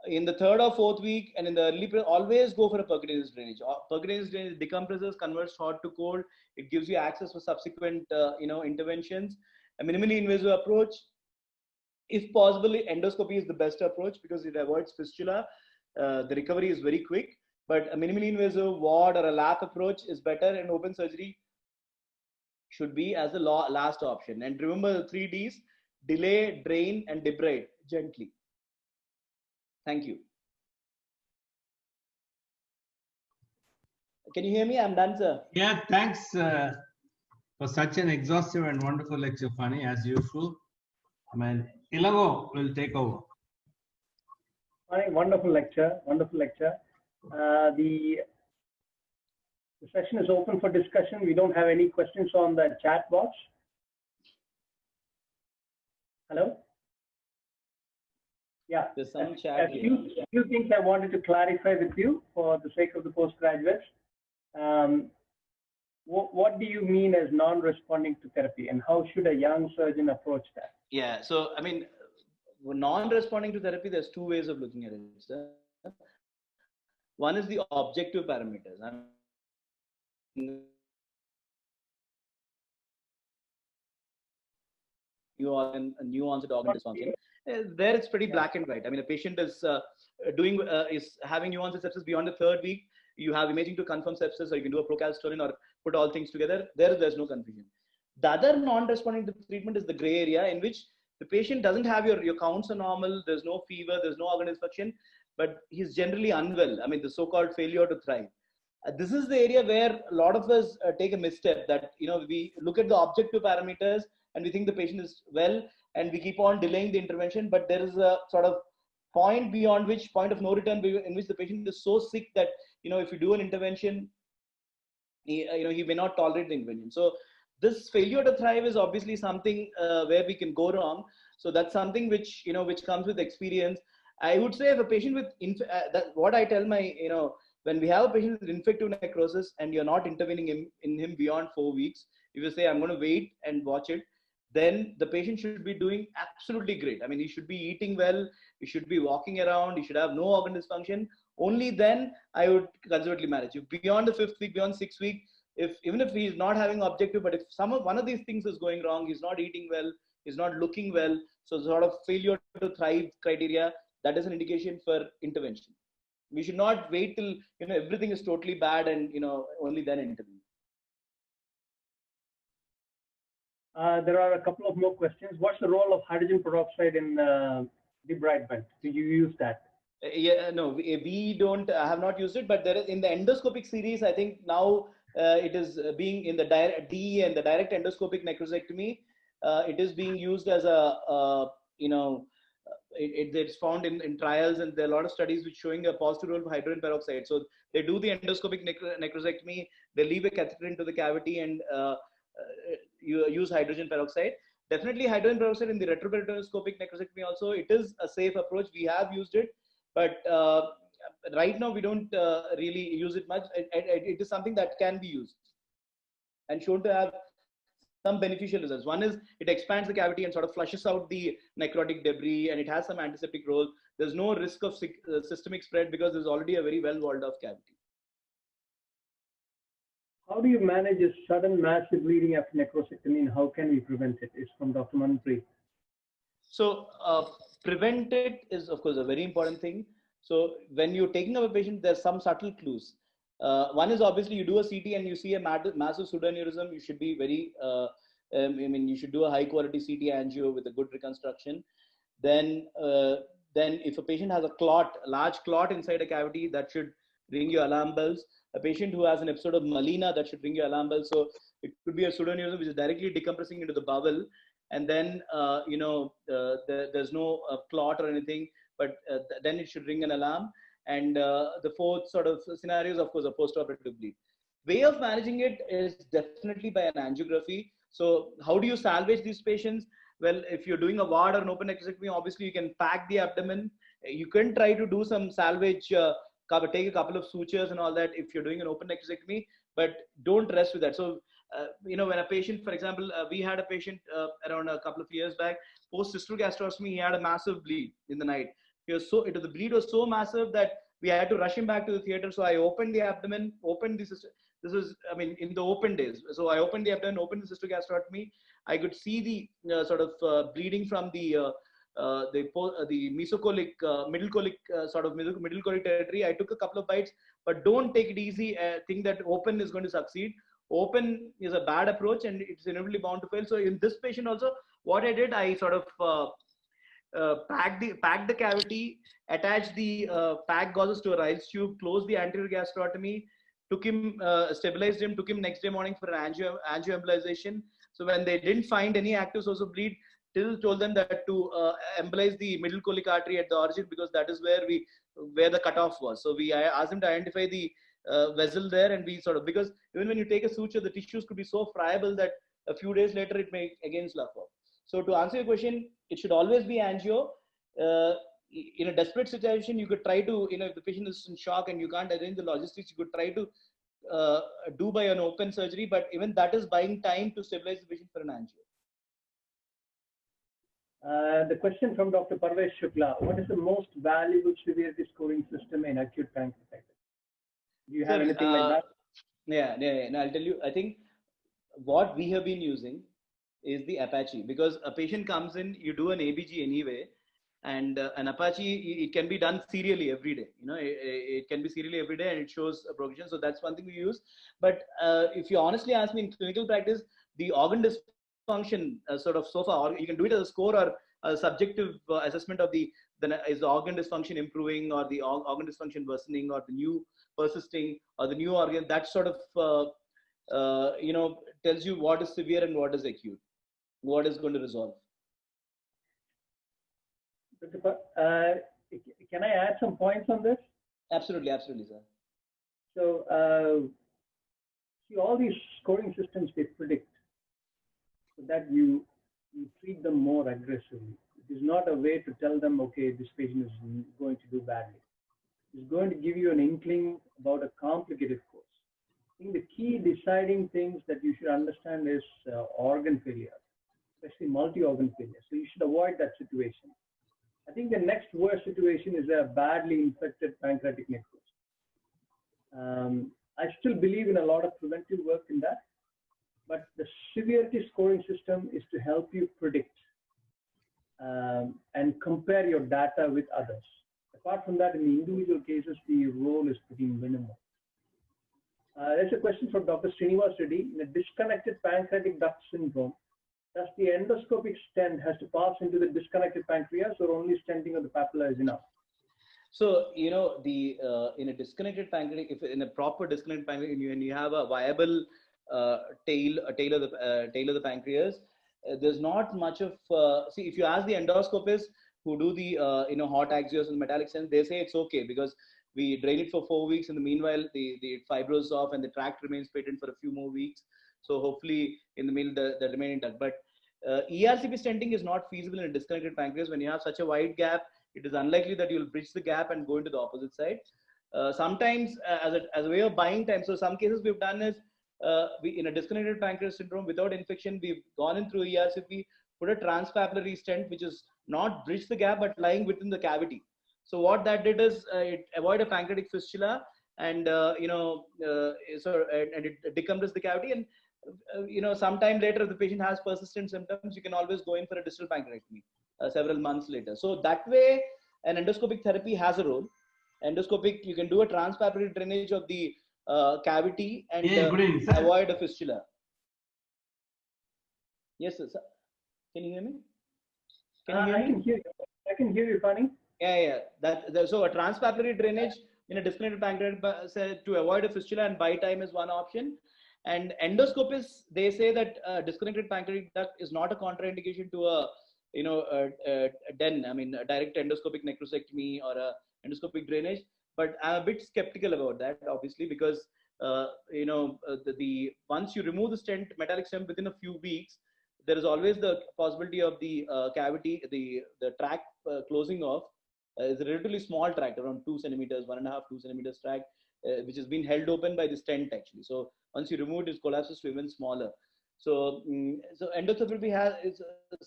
In the 3rd or 4th week and in the early period, always go for a percutaneous drainage. Percutaneous drainage decompresses, converts hot to cold. It gives you access for subsequent interventions. A minimally invasive approach, if possible, endoscopy is the best approach because it avoids fistula. The recovery is very quick. But a minimally invasive ward or a lap approach is better, and open surgery should be as the last option. And remember the 3 Ds: delay, drain, and debride gently. Thank you. Can you hear me? I'm done, sir. Yeah, thanks for such an exhaustive and wonderful lecture, Phani, as usual. I mean, Ilago will take over. Wonderful lecture, wonderful lecture. The session is open for discussion. We don't have any questions on the chat box. Hello? Yeah, there's some chat here. A few things I wanted to clarify with you for the sake of the postgraduates. What do you mean as non-responding to therapy, and how should a young surgeon approach that? Yeah, so I mean, non-responding to therapy, there's 2 ways of looking at it, sir. One is the objective parameters. New onset organ dysfunction. There it's pretty black and white. I mean, a patient is having new onset sepsis beyond the 3rd week. You have imaging to confirm sepsis, or you can do a procalcitonin or put all things together. There's no confusion. The other non-responding to treatment is the gray area, in which the patient doesn't have your counts are normal. There's no fever. There's no organ dysfunction, but he's generally unwell. I mean, the so-called failure to thrive. This is the area where a lot of us take a misstep, that we look at the objective parameters and we think the patient is well, and we keep on delaying the intervention. But there is a sort of point beyond which, point of no return, in which the patient is so sick that if you do an intervention, he may not tolerate the intervention. So this failure to thrive is obviously something where we can go wrong. So that's something which comes with experience. I would say if a patient with what I tell my when we have a patient with infective necrosis and you're not intervening in him beyond 4 weeks, if you say I'm going to wait and watch it, then the patient should be doing absolutely great. I mean, he should be eating well, he should be walking around, he should have no organ dysfunction. Only then I would conservatively manage. If beyond the 5th week, beyond 6th week, even if he's not having objective, but if one of these things is going wrong, he's not eating well, he's not looking well, so sort of failure to thrive criteria, that is an indication for intervention. We should not wait till everything is totally bad and only then intervene. There are a couple of more questions. What's the role of hydrogen peroxide in debridement? Do you use that? Yeah, no, we don't have not used it, but there is in the endoscopic series. I think now it is being in the direct DE and the direct endoscopic necrosectomy. It is being used as a it's found in trials, and there are a lot of studies which showing a positive role of hydrogen peroxide. So they do the endoscopic necrosectomy, they leave a catheter into the cavity, and you use hydrogen peroxide. Definitely hydrogen peroxide in the retroperitonioscopic necrosectomy also, it is a safe approach. We have used it, but right now we don't really use it much. It is something that can be used and shown to have some beneficial results. One is it expands the cavity and sort of flushes out the necrotic debris, and it has some antiseptic role. There's no risk of systemic spread because there's already a very well walled off cavity. How do you manage a sudden massive bleeding after necrosectomy, and how can we prevent it? It's from Dr. Manpreet. So prevent it is of course a very important thing. So when you're taking up a patient, there's some subtle clues. One is obviously you do a CT and you see a massive pseudoaneurysm. You should be very, I mean, you should do a high quality CT angio with a good reconstruction. Then if a patient has a clot, a large clot inside a cavity, that should ring your alarm bells. A patient who has an episode of melena, that should ring your alarm bells. So it could be a pseudoaneurysm which is directly decompressing into the bowel, and then there's no clot or anything, but then it should ring an alarm. And the fourth sort of scenario is of course a post-operative bleed. Way of managing it is definitely by an angiography. So how do you salvage these patients? Well, if you're doing a ward or an open necrotizing, obviously you can pack the abdomen. You can try to do some salvage, take a couple of sutures and all that if you're doing an open necrotizing, but don't rest with that. So, when a patient, for example, we had a patient around a couple of years back, post-cystal gastrostomy, he had a massive bleed in the night. The bleed was so massive that we had to rush him back to the theater. So I opened the abdomen, opened the system. This was, I mean, in the open days. So I opened the abdomen, opened the cystal gastrostomy. I could see the bleeding from the mesocolic, middle colic middle colic territory. I took a couple of bites, but don't take it easy. Think that open is going to succeed. Open is a bad approach and it's inevitably bound to fail. So in this patient also, what I did, I sort of packed the cavity, attached the pack gauzes to a Riles tube, closed the anterior gastrotomy, took him, stabilized him, took him next day morning for an angioembolization. So when they didn't find any active source of bleed, told them that to embolize the middle colic artery at the origin, because that is where the cutoff was. So I asked them to identify the vessel there, and we sort of, because even when you take a suture, the tissues could be so friable that a few days later it may again slough off. So to answer your question, it should always be angio. In a desperate situation, you could try to, if the patient is in shock and you can't arrange the logistics, you could try to do by an open surgery, but even that is buying time to stabilize the patient for an angio. The question from Dr. Parvesh Shukla: what is the most valuable severity scoring system in acute pancreatitis? Do you have anything like that? Yeah. No, I'll tell you. I think what we have been using is the Apache, because a patient comes in, you do an ABG anyway, and an Apache, it can be done serially every day. It can be serially every day, and it shows a progression. So that's one thing we use. But if you honestly ask me, in clinical practice, the organ dysfunction sort of so far, you can do it as a score or a subjective assessment of is the organ dysfunction improving, or the organ dysfunction worsening, or the new persisting, or the new organ. That sort of tells you what is severe and what is acute, what is going to resolve. Can I add some points on this? Absolutely, sir. So, see, all these scoring systems, they predict so that you treat them more aggressively. It is not a way to tell them, okay, this patient is going to do badly. It's going to give you an inkling about a complicated course. I think the key deciding things that you should understand is organ failure, especially multi-organ failure. So you should avoid that situation. I think the next worst situation is a badly infected pancreatic necrosis. I still believe in a lot of preventive work in that, but the severity scoring system is to help you predict and compare your data with others. Apart from that, in the individual cases, the role is pretty minimal. There's a question from Dr. Srinivas Reddy. In a disconnected pancreatic duct syndrome, does the endoscopic stent has to pass into the disconnected pancreas, or only stenting of the papilla is enough? So, in a disconnected pancreatic, if in a proper disconnected pancreatic, when you have a viable tail of the pancreas, there's not much of, see, if you ask the endoscopists who do the, hot axios and metallic stents, they say it's okay because we drain it for 4 weeks. In the meanwhile, the fibros off and the tract remains patent for a few more weeks. So hopefully in the middle, the remain intact. But ERCP stenting is not feasible in a disconnected pancreas. When you have such a wide gap, it is unlikely that you'll bridge the gap and go into the opposite side. Sometimes as a way of buying time, so some cases we've done is, in a disconnected pancreas syndrome without infection, we've gone in through ERCP, put a transpapillary stent, which is not bridge the gap, but lying within the cavity. So what that did is it avoid a pancreatic fistula, and and it decompressed the cavity. And sometime later, if the patient has persistent symptoms, you can always go in for a distal pancreatectomy. several months later. So that way, an endoscopic therapy has a role. Endoscopic, you can do a transpapillary drainage of the cavity and avoid a fistula. Yes, sir. Can you hear me? Can you hear me? I can hear you, Phani. Yeah. So a transpapillary drainage in a disconnected pancreatitis to avoid a fistula and buy time is one option. And endoscopists, they say that disconnected pancreatic duct is not a contraindication to a DEN, I mean, a direct endoscopic necrosectomy or a endoscopic drainage. But I'm a bit skeptical about that, obviously, because once you remove the stent, metallic stent within a few weeks, there is always the possibility of the cavity, the tract closing off. It's a relatively small tract, around 2 centimeters, 1.5, 2 centimeters tract, which has been held open by the stent actually. So once you remove it, it collapses to even smaller. So, so endotherapy is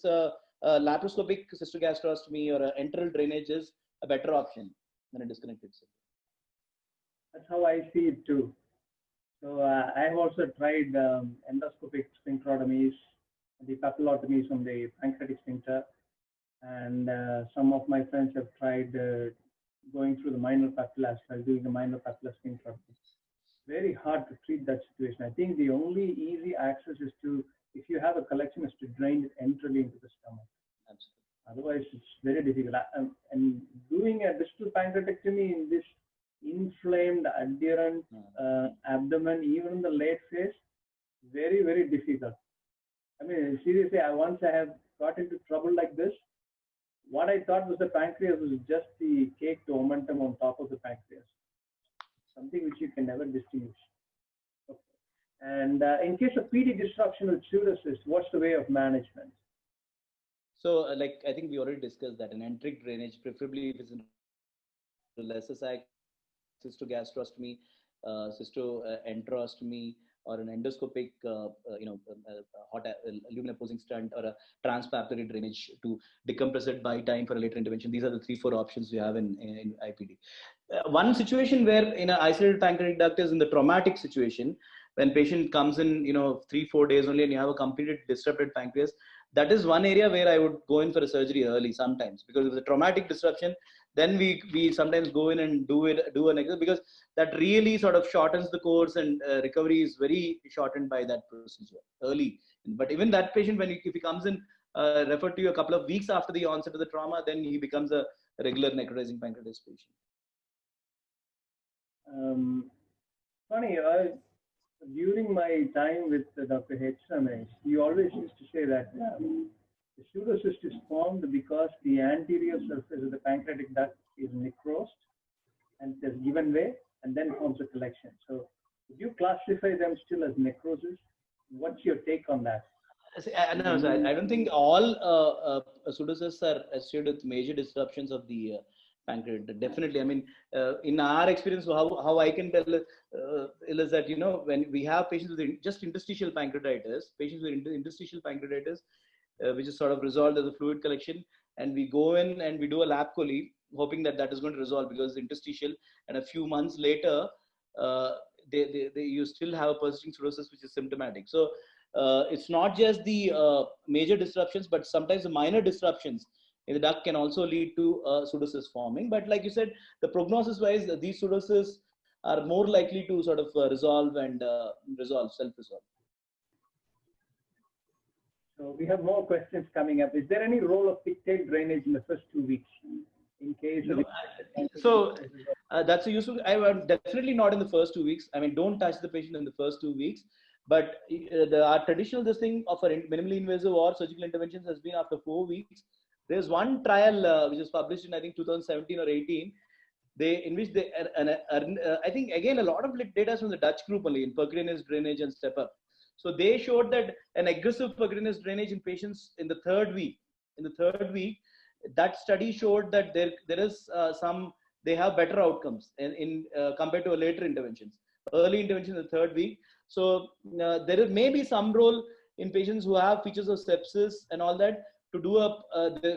a laparoscopic cystogastrostomy or enteral drainage is a better option than a disconnected system. That's how I see it too. So I have also tried endoscopic sphincterotomies, the papillotomies on the pancreatic sphincter, and some of my friends have tried going through the minor papilla as well, doing the minor papilla sphincterotomy. Very hard to treat that situation. I think the only easy access is to, if you have a collection, is to drain it enterally into the stomach. Absolutely. Otherwise, it's very difficult. And doing a distal pancreatectomy in this inflamed, adherent abdomen, even in the late phase, very, very difficult. I mean, seriously, once I have got into trouble like this, what I thought was the pancreas was just the cake to omentum on top of the pancreas, something which you can never distinguish. Okay. And in case of PD disruption with pseudocyst, what's the way of management? So, like I think we already discussed that an enteric drainage, preferably if it's in lesser site, cystogastrostomy, cystoenterostomy, or an endoscopic, hot lumen opposing stent, or a transpapillary drainage to decompress it by time for a later intervention. These are the 3-4 options we have in IPD. One situation where in an isolated pancreatic duct is in the traumatic situation, when patient comes in, 3-4 days only, and you have a completely disrupted pancreas. That is one area where I would go in for a surgery early sometimes, because if it's a traumatic disruption, then we sometimes go in and do an exercise, because that really sort of shortens the course, and recovery is very shortened by that procedure early. But even that patient, if he comes in referred to you a couple of weeks after the onset of the trauma, then he becomes a regular necrotizing pancreatitis patient. Funny, during my time with Dr. H. he always used to say that the pseudocyst is formed because the anterior surface of the pancreatic duct is necrosed and it has given way and then forms a collection. So would you classify them still as necrosis? What's your take on that? No, so I don't think all pseudocysts are associated with major disruptions of the pancreatic. Definitely, I mean, in our experience, how I can tell is that, when we have patients with just interstitial pancreatitis, which is sort of resolved as a fluid collection, and we go in and we do a lap chole, hoping that is going to resolve because it's interstitial, and a few months later, you still have a persisting pseudocyst which is symptomatic. So it's not just the major disruptions, but sometimes the minor disruptions in the duct can also lead to pseudocyst forming. But like you said, the prognosis wise, these pseudocysts are more likely to sort of resolve and self-resolve. So we have more questions coming up. Is there any role of pigtail drainage in the first 2 weeks in case of that's a useful. I would definitely not in the first 2 weeks. I mean, don't touch the patient in the first 2 weeks. But our traditional thing of minimally invasive or surgical interventions has been after 4 weeks. There's one trial which was published in, I think, 2017 or 18, in which I think, again, a lot of data is from the Dutch group only in percutaneous drainage and step up. So they showed that an aggressive percutaneous drainage in patients in the third week, that study showed that there is they have better outcomes in compared to a later interventions, early intervention in the third week. So there may be some role in patients who have features of sepsis and all that, to do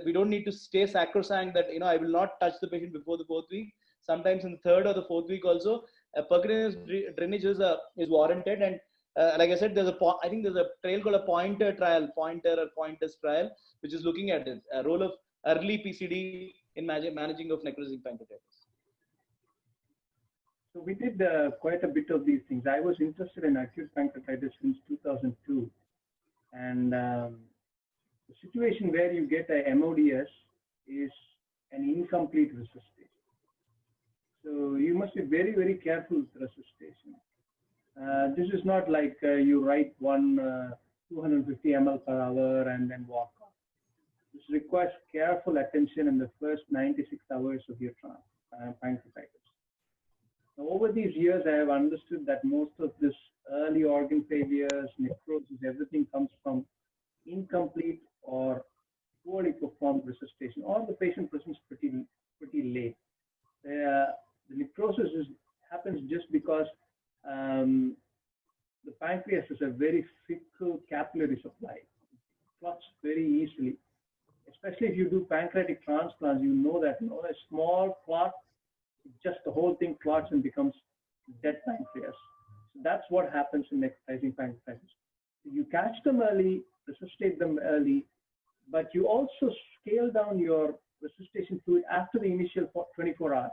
we don't need to stay sacrosanct that, I will not touch the patient before the 4th week. Sometimes in the 3rd or the 4th week also, a percutaneous drainage is warranted. And like I said, I think there's a trial called a pointer or pointers trial, which is looking at it, a role of early PCD in managing of necrotizing pancreatitis. So we did quite a bit of these things. I was interested in acute pancreatitis since 2002. And the situation where you get a MODS is an incomplete resuscitation. So you must be very, very careful with resuscitation. This is not like you write one 250 ml per hour and then walk off. This requires careful attention in the first 96 hours of your pancreatitis. Now, over these years, I have understood that most of this early organ failures, necrosis, everything comes from incomplete or poorly performed resuscitation, or the patient presents pretty late. The necrosis happens just because the pancreas is a very fickle capillary supply. It clots very easily. Especially if you do pancreatic transplants, you know that a small clot, just the whole thing clots and becomes dead pancreas. So that's what happens in necrotizing pancreatitis. You catch them early, resuscitate them early, but you also scale down your resuscitation fluid after the initial 24 hours.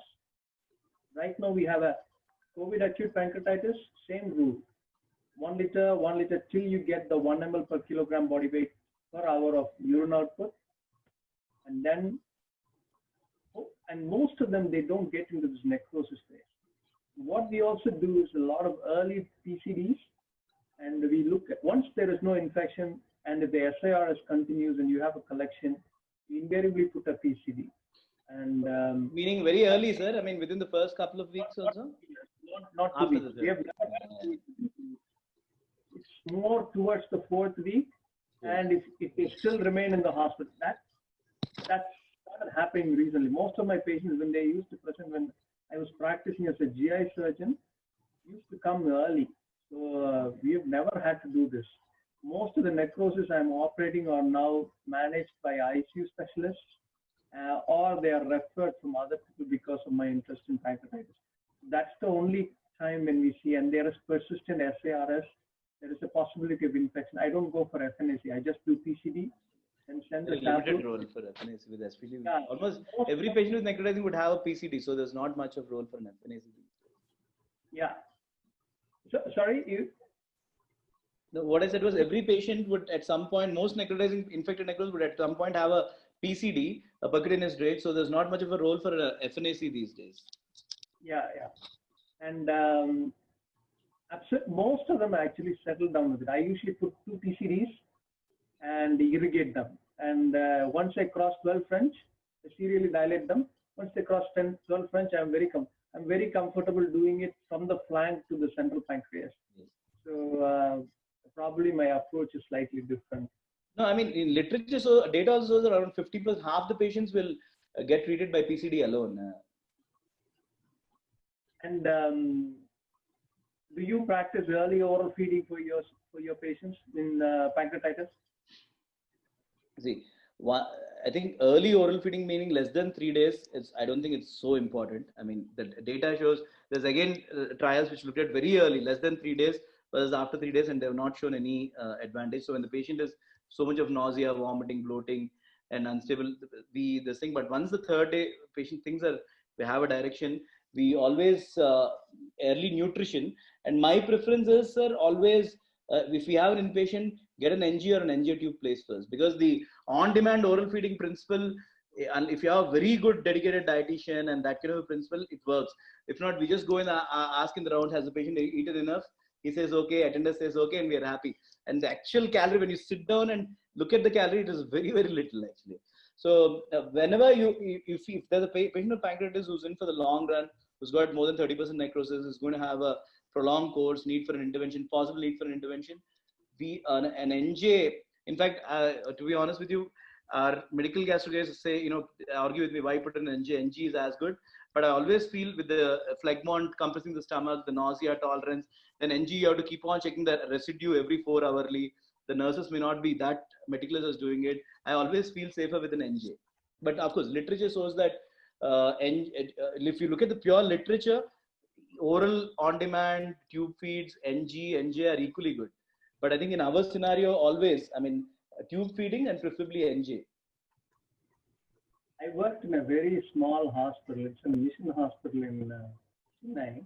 Right now we have a COVID acute pancreatitis, same rule. 1 liter till you get the 1 ml per kilogram body weight per hour of urine output. And then, and most of them, they don't get into this necrosis phase. What we also do is a lot of early PCDs, and we look at, once there is no infection and if the SIRS continues and you have a collection, we invariably put a PCD. And meaning very early, sir? I mean, within the first couple of weeks also? Not 2 weeks. We have it's more towards the 4th week, and if they still remain in the hospital, that's started happening recently. Most of my patients, when they used to present, when I was practicing as a GI surgeon, used to come early. So we have never had to do this. Most of the necrosis I'm operating are now managed by ICU specialists, or they are referred from other people because of my interest in pancreatitis. That's the only time when we see, and there is persistent SARS, there is a possibility of infection. I don't go for FNAC, I just do PCD and send the sample. Limited role for FNAC with SPC. Yeah. Almost every patient with necrotizing would have a PCD, so there's not much of role for an FNAC. Yeah. So, sorry, you? No, what I said was every patient would at some point, most necrotizing infected necrosis would at some point have a PCD, a percutaneous drainage, so there's not much of a role for a FNAC these days. Yeah. And most of them actually settle down with it. I usually put 2 PCDs and irrigate them. And once I cross 12 French, I serially dilate them. Once they cross 12 French, I'm very comfortable doing it from the flank to the central pancreas. Yes. So probably my approach is slightly different. No, I mean, in literature, so data also shows around 50+, half the patients will get treated by PCD alone. And do you practice early oral feeding for your patients in pancreatitis? See, I think early oral feeding, meaning less than 3 days, I don't think it's so important. I mean, the data shows there's again trials which looked at very early, less than 3 days, versus after 3 days, and they have not shown any advantage. So when the patient is so much of nausea, vomiting, bloating, and unstable, this thing. But once the 3rd day, patient thinks that we have a direction, we always early nutrition. And my preference is, sir, always if we have an inpatient, get an NG or an NG tube placed first, because the on-demand oral feeding principle, and if you have a very good dedicated dietitian and that kind of a principle, it works. If not, we just go and ask in the round, has the patient eaten enough? He says okay, attendant says okay, and we are happy. And the actual calorie, when you sit down and look at the calorie, it is very, very little actually. So whenever if there's a patient with pancreatitis who's in for the long run, who's got more than 30% necrosis, is going to have a prolonged course, need for an intervention, possible need for an intervention, an NJ, in fact, to be honest with you, our medical gastroenterologists say, argue with me, why put an NG? NG is as good. But I always feel with the phlegmon compressing the stomach, the nausea tolerance, then NG, you have to keep on checking the residue every 4 hourly. The nurses may not be that meticulous as doing it. I always feel safer with an NG. But of course, literature shows that if you look at the pure literature, oral on-demand, tube feeds, NG, NJ are equally good. But I think in our scenario, always, I mean, tube feeding and preferably NJ. I worked in a very small hospital. It's a mission hospital in Chennai,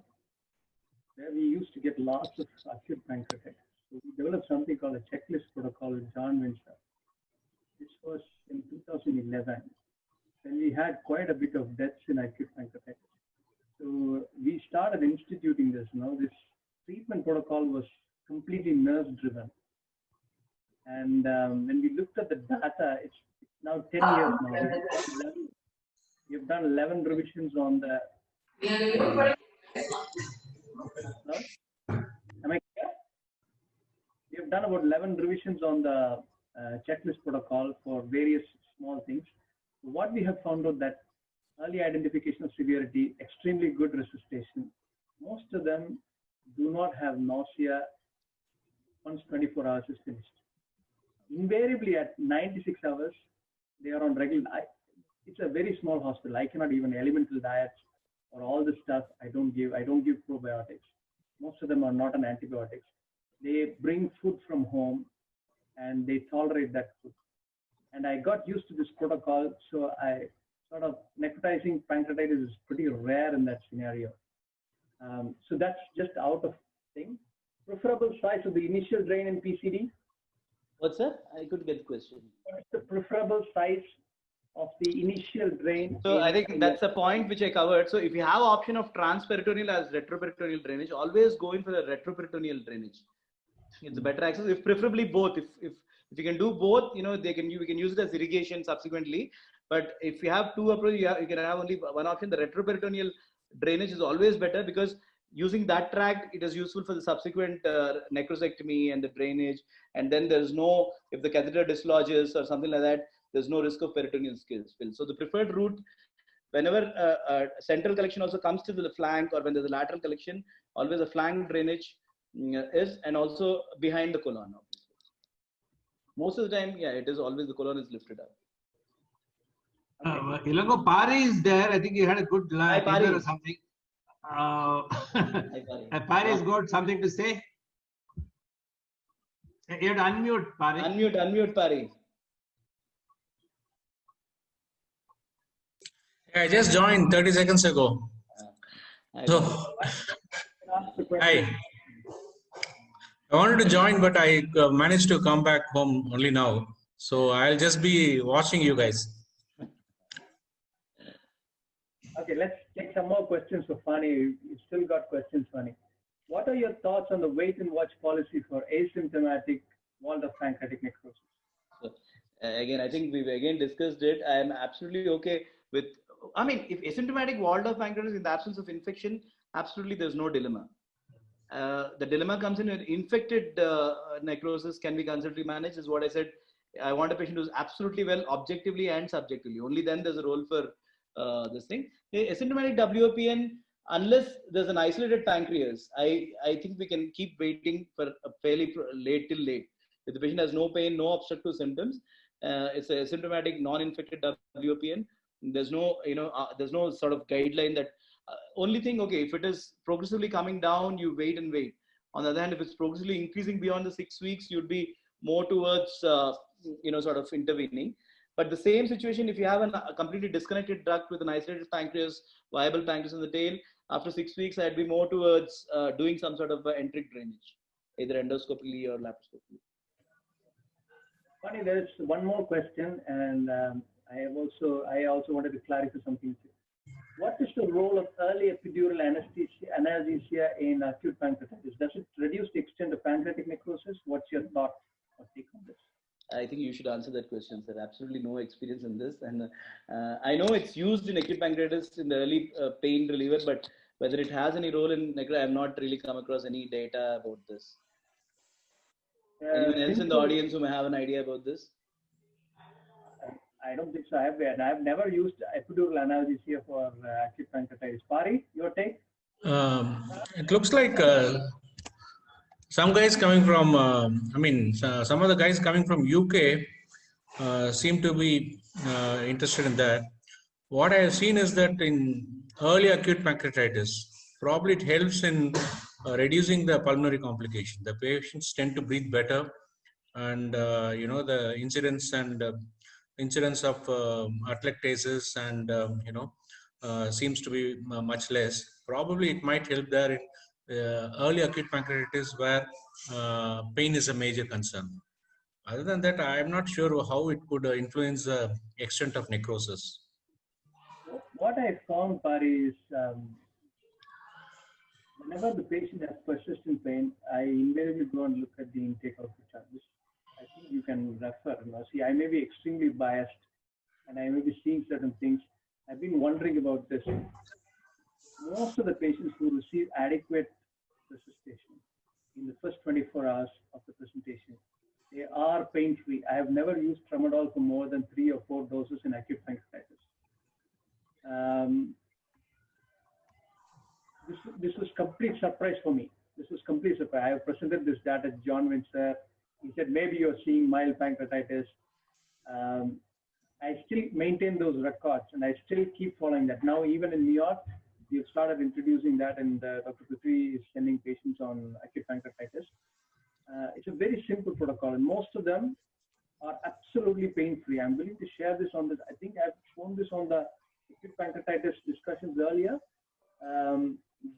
where we used to get lots of acute pancreatitis. So we developed something called a checklist protocol with John Winston. This was in 2011. And we had quite a bit of deaths in acute pancreatitis. So we started instituting this. This treatment protocol was completely nurse-driven. And when we looked at the data, it's now 10 years now. We've done 11 revisions on the. Am I clear? We've done about 11 revisions on the checklist protocol for various small things. What we have found out that early identification of severity, extremely good resuscitation. Most of them do not have nausea once 24 hours is finished. Invariably at 96 hours, they are on regular. It's a very small hospital. I cannot even elemental diets or all this stuff. I don't give probiotics. Most of them are not on antibiotics. They bring food from home and they tolerate that food. And I got used to this protocol, so I sort of necrotizing pancreatitis is pretty rare in that scenario. So that's just out of thing. Preferable size of the initial drain in PCD? What's that? I couldn't get the question. What is the preferable size of the initial drain? So I think that's a point which I covered. So if you have option of transperitoneal as retroperitoneal drainage, always go in for the retroperitoneal drainage. It's a better access. If preferably both. If you can do both, we can use it as irrigation subsequently. But if you have two approaches, you can have only one option. The retroperitoneal drainage is always better because using that tract, it is useful for the subsequent necrosectomy and the drainage. And then there's no, if the catheter dislodges or something like that, there's no risk of peritoneal spill. So the preferred route, whenever central collection also comes to the flank or when there's a lateral collection, always a flank drainage is, and also behind the colon. Obviously. Most of the time, yeah, it is always the colon is lifted up. Ilango Pari is there. I think you had a good dinner or something. Pari has got something to say. You have to unmute, Pari. Unmute, Pari. I just joined 30 seconds ago. So, I wanted to join, but I managed to come back home only now. So I'll just be watching you guys. Okay, let's take some more questions for Phani. You've still got questions, Phani. What are your thoughts on the wait and watch policy for asymptomatic walled off pancreatic necrosis? So, again, I think we've again discussed it. I am absolutely okay with, I mean, if asymptomatic walled off pancreatitis in the absence of infection, absolutely there's no dilemma. The dilemma comes in when infected necrosis can be conservatively managed, is what I said. I want a patient who's absolutely well objectively and subjectively. Only then there's a role for this thing. Asymptomatic WOPN, unless there's an isolated pancreas, I think we can keep waiting for a fairly late till late. If the patient has no pain, no obstructive symptoms, it's a asymptomatic non-infected WOPN. There's no, there's no sort of guideline that only thing, okay, if it is progressively coming down, you wait and wait. On the other hand, if it's progressively increasing beyond the 6 weeks, you'd be more towards, sort of intervening. But the same situation, if you have a completely disconnected duct with an isolated pancreas, viable pancreas in the tail, after 6 weeks, I'd be more towards doing some sort of enteric drainage, either endoscopically or laparoscopically. Phani, there's one more question, and I also wanted to clarify something. What is the role of early epidural analgesia in acute pancreatitis? Does it reduce the extent of pancreatic necrosis? What's your thought or take on this? I think you should answer that question, sir. Absolutely no experience in this. And I know it's used in acute pancreatitis in the early pain reliever, but whether it has any role in necrosis, I have not really come across any data about this. Anyone else in the audience who may have an idea about this? I don't think so. I've never used epidural analgesia for acute pancreatitis. Pari, your take? It looks like some guys coming from, some of the guys coming from UK seem to be interested in that. What I have seen is that in early acute pancreatitis, probably it helps in reducing the pulmonary complication. The patients tend to breathe better, and the incidence of atelectasis and seems to be much less. Probably it might help there in early acute pancreatitis where pain is a major concern. Other than that, I am not sure how it could influence the extent of necrosis. What I found, Pari, is whenever the patient has persistent pain, I invariably go and look at the intake of the charges. I think you can refer. See, I may be extremely biased and I may be seeing certain things. I've been wondering about this. Most of the patients who receive adequate resuscitation in the first 24 hours of the presentation, they are pain-free. I have never used tramadol for more than 3 or 4 doses in acute pancreatitis. This was complete surprise for me. This was complete surprise. I have presented this data to John Windsor. He said, maybe you're seeing mild pancreatitis. I still maintain those records and I still keep following that. Now, even in New York, we've started introducing that, and Dr. Prithvi is sending patients on acute pancreatitis. It's a very simple protocol, and most of them are absolutely pain-free. I'm willing to share this on this. I think I've shown this on the acute pancreatitis discussions earlier.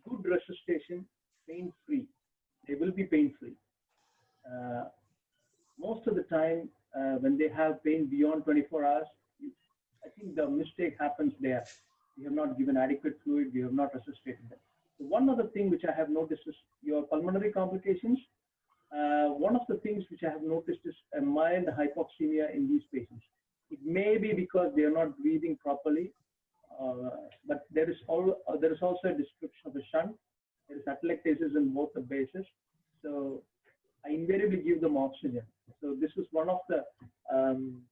Good resuscitation, pain-free. They will be pain-free. Most of the time, when they have pain beyond 24 hours, I think the mistake happens there. We have not given adequate fluid. We have not resuscitated them. So one other thing which I have noticed is your pulmonary complications. One of the things which I have noticed is a mild hypoxemia in these patients. It may be because they are not breathing properly, but there is also a description of a shunt. There is atelectasis in both the bases. So I invariably give them oxygen. So this is one of the, I'm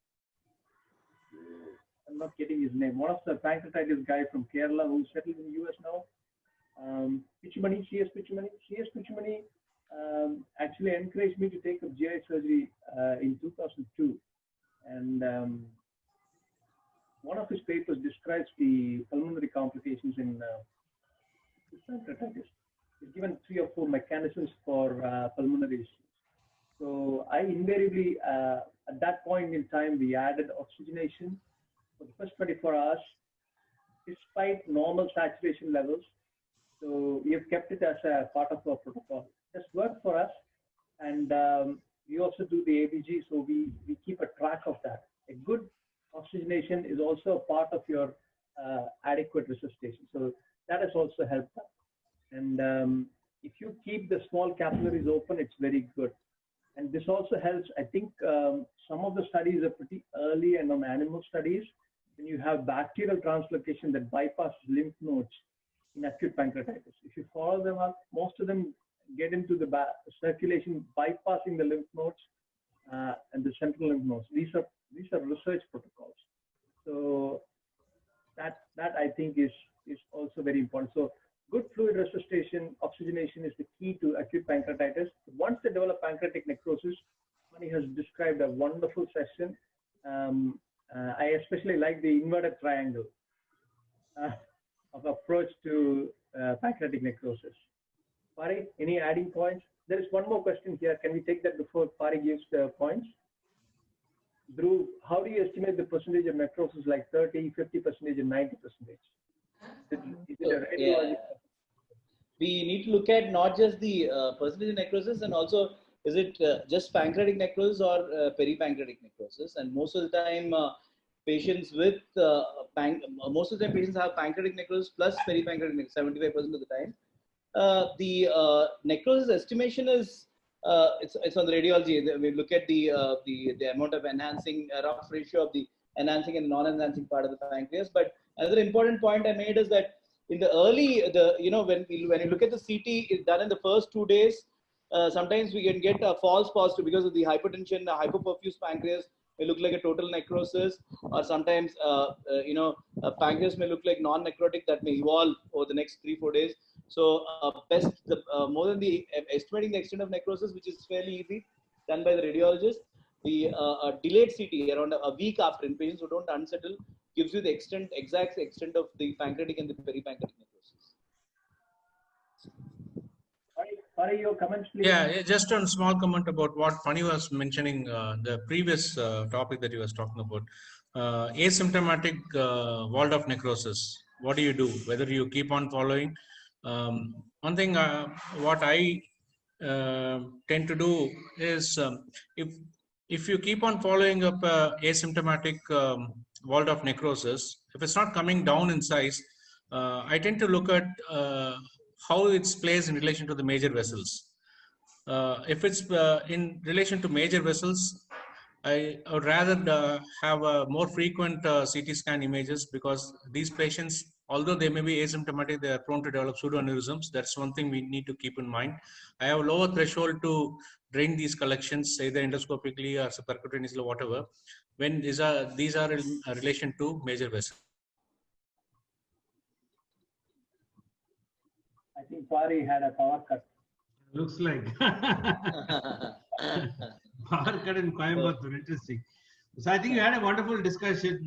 not getting his name, one of the pancreatitis guy from Kerala who's settled in the US now, Pichumani, CS Pichumani actually encouraged me to take up GI surgery in 2002. And one of his papers describes the pulmonary complications in pancreatitis. He's given 3 or 4 mechanisms for pulmonary issues. So I invariably, at that point in time, we added oxygenation for the first 24 hours, despite normal saturation levels. So we have kept it as a part of our protocol. It's worked for us. And we also do the ABG, so we keep a track of that. A good oxygenation is also a part of your adequate resuscitation. So that has also helped us. And if you keep the small capillaries open, it's very good. And this also helps. I think some of the studies are pretty early and on animal studies. When you have bacterial translocation that bypasses lymph nodes in acute pancreatitis, if you follow them up, most of them get into the circulation bypassing the lymph nodes and the central lymph nodes. These are research protocols. So that I think is also very important. So good fluid resuscitation, oxygenation is the key to acute pancreatitis. Once they develop pancreatic necrosis, Phani has described a wonderful session. I especially like the inverted triangle of approach to pancreatic necrosis. Pari, any adding points? There is one more question here. Can we take that before Pari gives the points? Dhruv, how do you estimate the percentage of necrosis, like 30, 50%, and 90%? Is it a yeah. We need to look at not just the percentage of necrosis, and also is it just pancreatic necrosis or peripancreatic necrosis? And most of the time, patients with most of the time patients have pancreatic necrosis plus peripancreatic necrosis 75% of the time. The necrosis estimation is it's on the radiology. We look at the amount of enhancing rough ratio of the enhancing and non-enhancing part of the pancreas. But another important point I made is that in the early, when you look at the CT, it's done in the first 2 days. Sometimes we can get a false positive because of the hypertension, the hypoperfused pancreas may look like a total necrosis, or sometimes pancreas may look like non-necrotic that may evolve over the next 3-4 days. So more than the estimating the extent of necrosis, which is fairly easy, done by the radiologist, the delayed CT around a week after in patients who don't unsettle gives you the exact extent of the pancreatic and the peripancreatic necrosis. Sorry, your comments, please. Yeah, just a small comment about what Phani was mentioning, the previous topic that he was talking about. Asymptomatic walled off necrosis. What do you do? Whether you keep on following. One thing, what I tend to do is if you keep on following up asymptomatic walled off necrosis, if it's not coming down in size, I tend to look at how it's placed in relation to the major vessels. If it's in relation to major vessels, I would rather have a more frequent CT scan images, because these patients, although they may be asymptomatic, they are prone to develop pseudoaneurysms. That's one thing we need to keep in mind. I have a lower threshold to drain these collections, either endoscopically or percutaneously or whatever, when these are in relation to major vessels. I think Pari had a power cut. Looks like. Power cut in Coimbatore, interesting. So I think you had a wonderful discussion,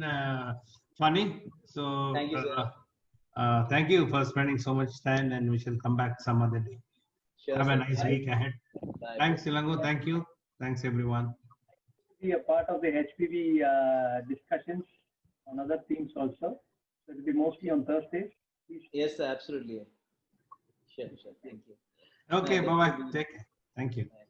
Phani. So Thank you, sir. Thank you for spending so much time, and we shall come back some other day. Sure, Have sir. a nice Bye. week ahead. Bye. Thanks, Ilango. Thank you. Thanks, everyone. Be a part of the HPV discussions on other themes also. So it will be mostly on Thursdays. Please. Yes, sir, absolutely. Sure. Thank you. Okay, Bye. bye-bye. Take care. Thank you. Bye.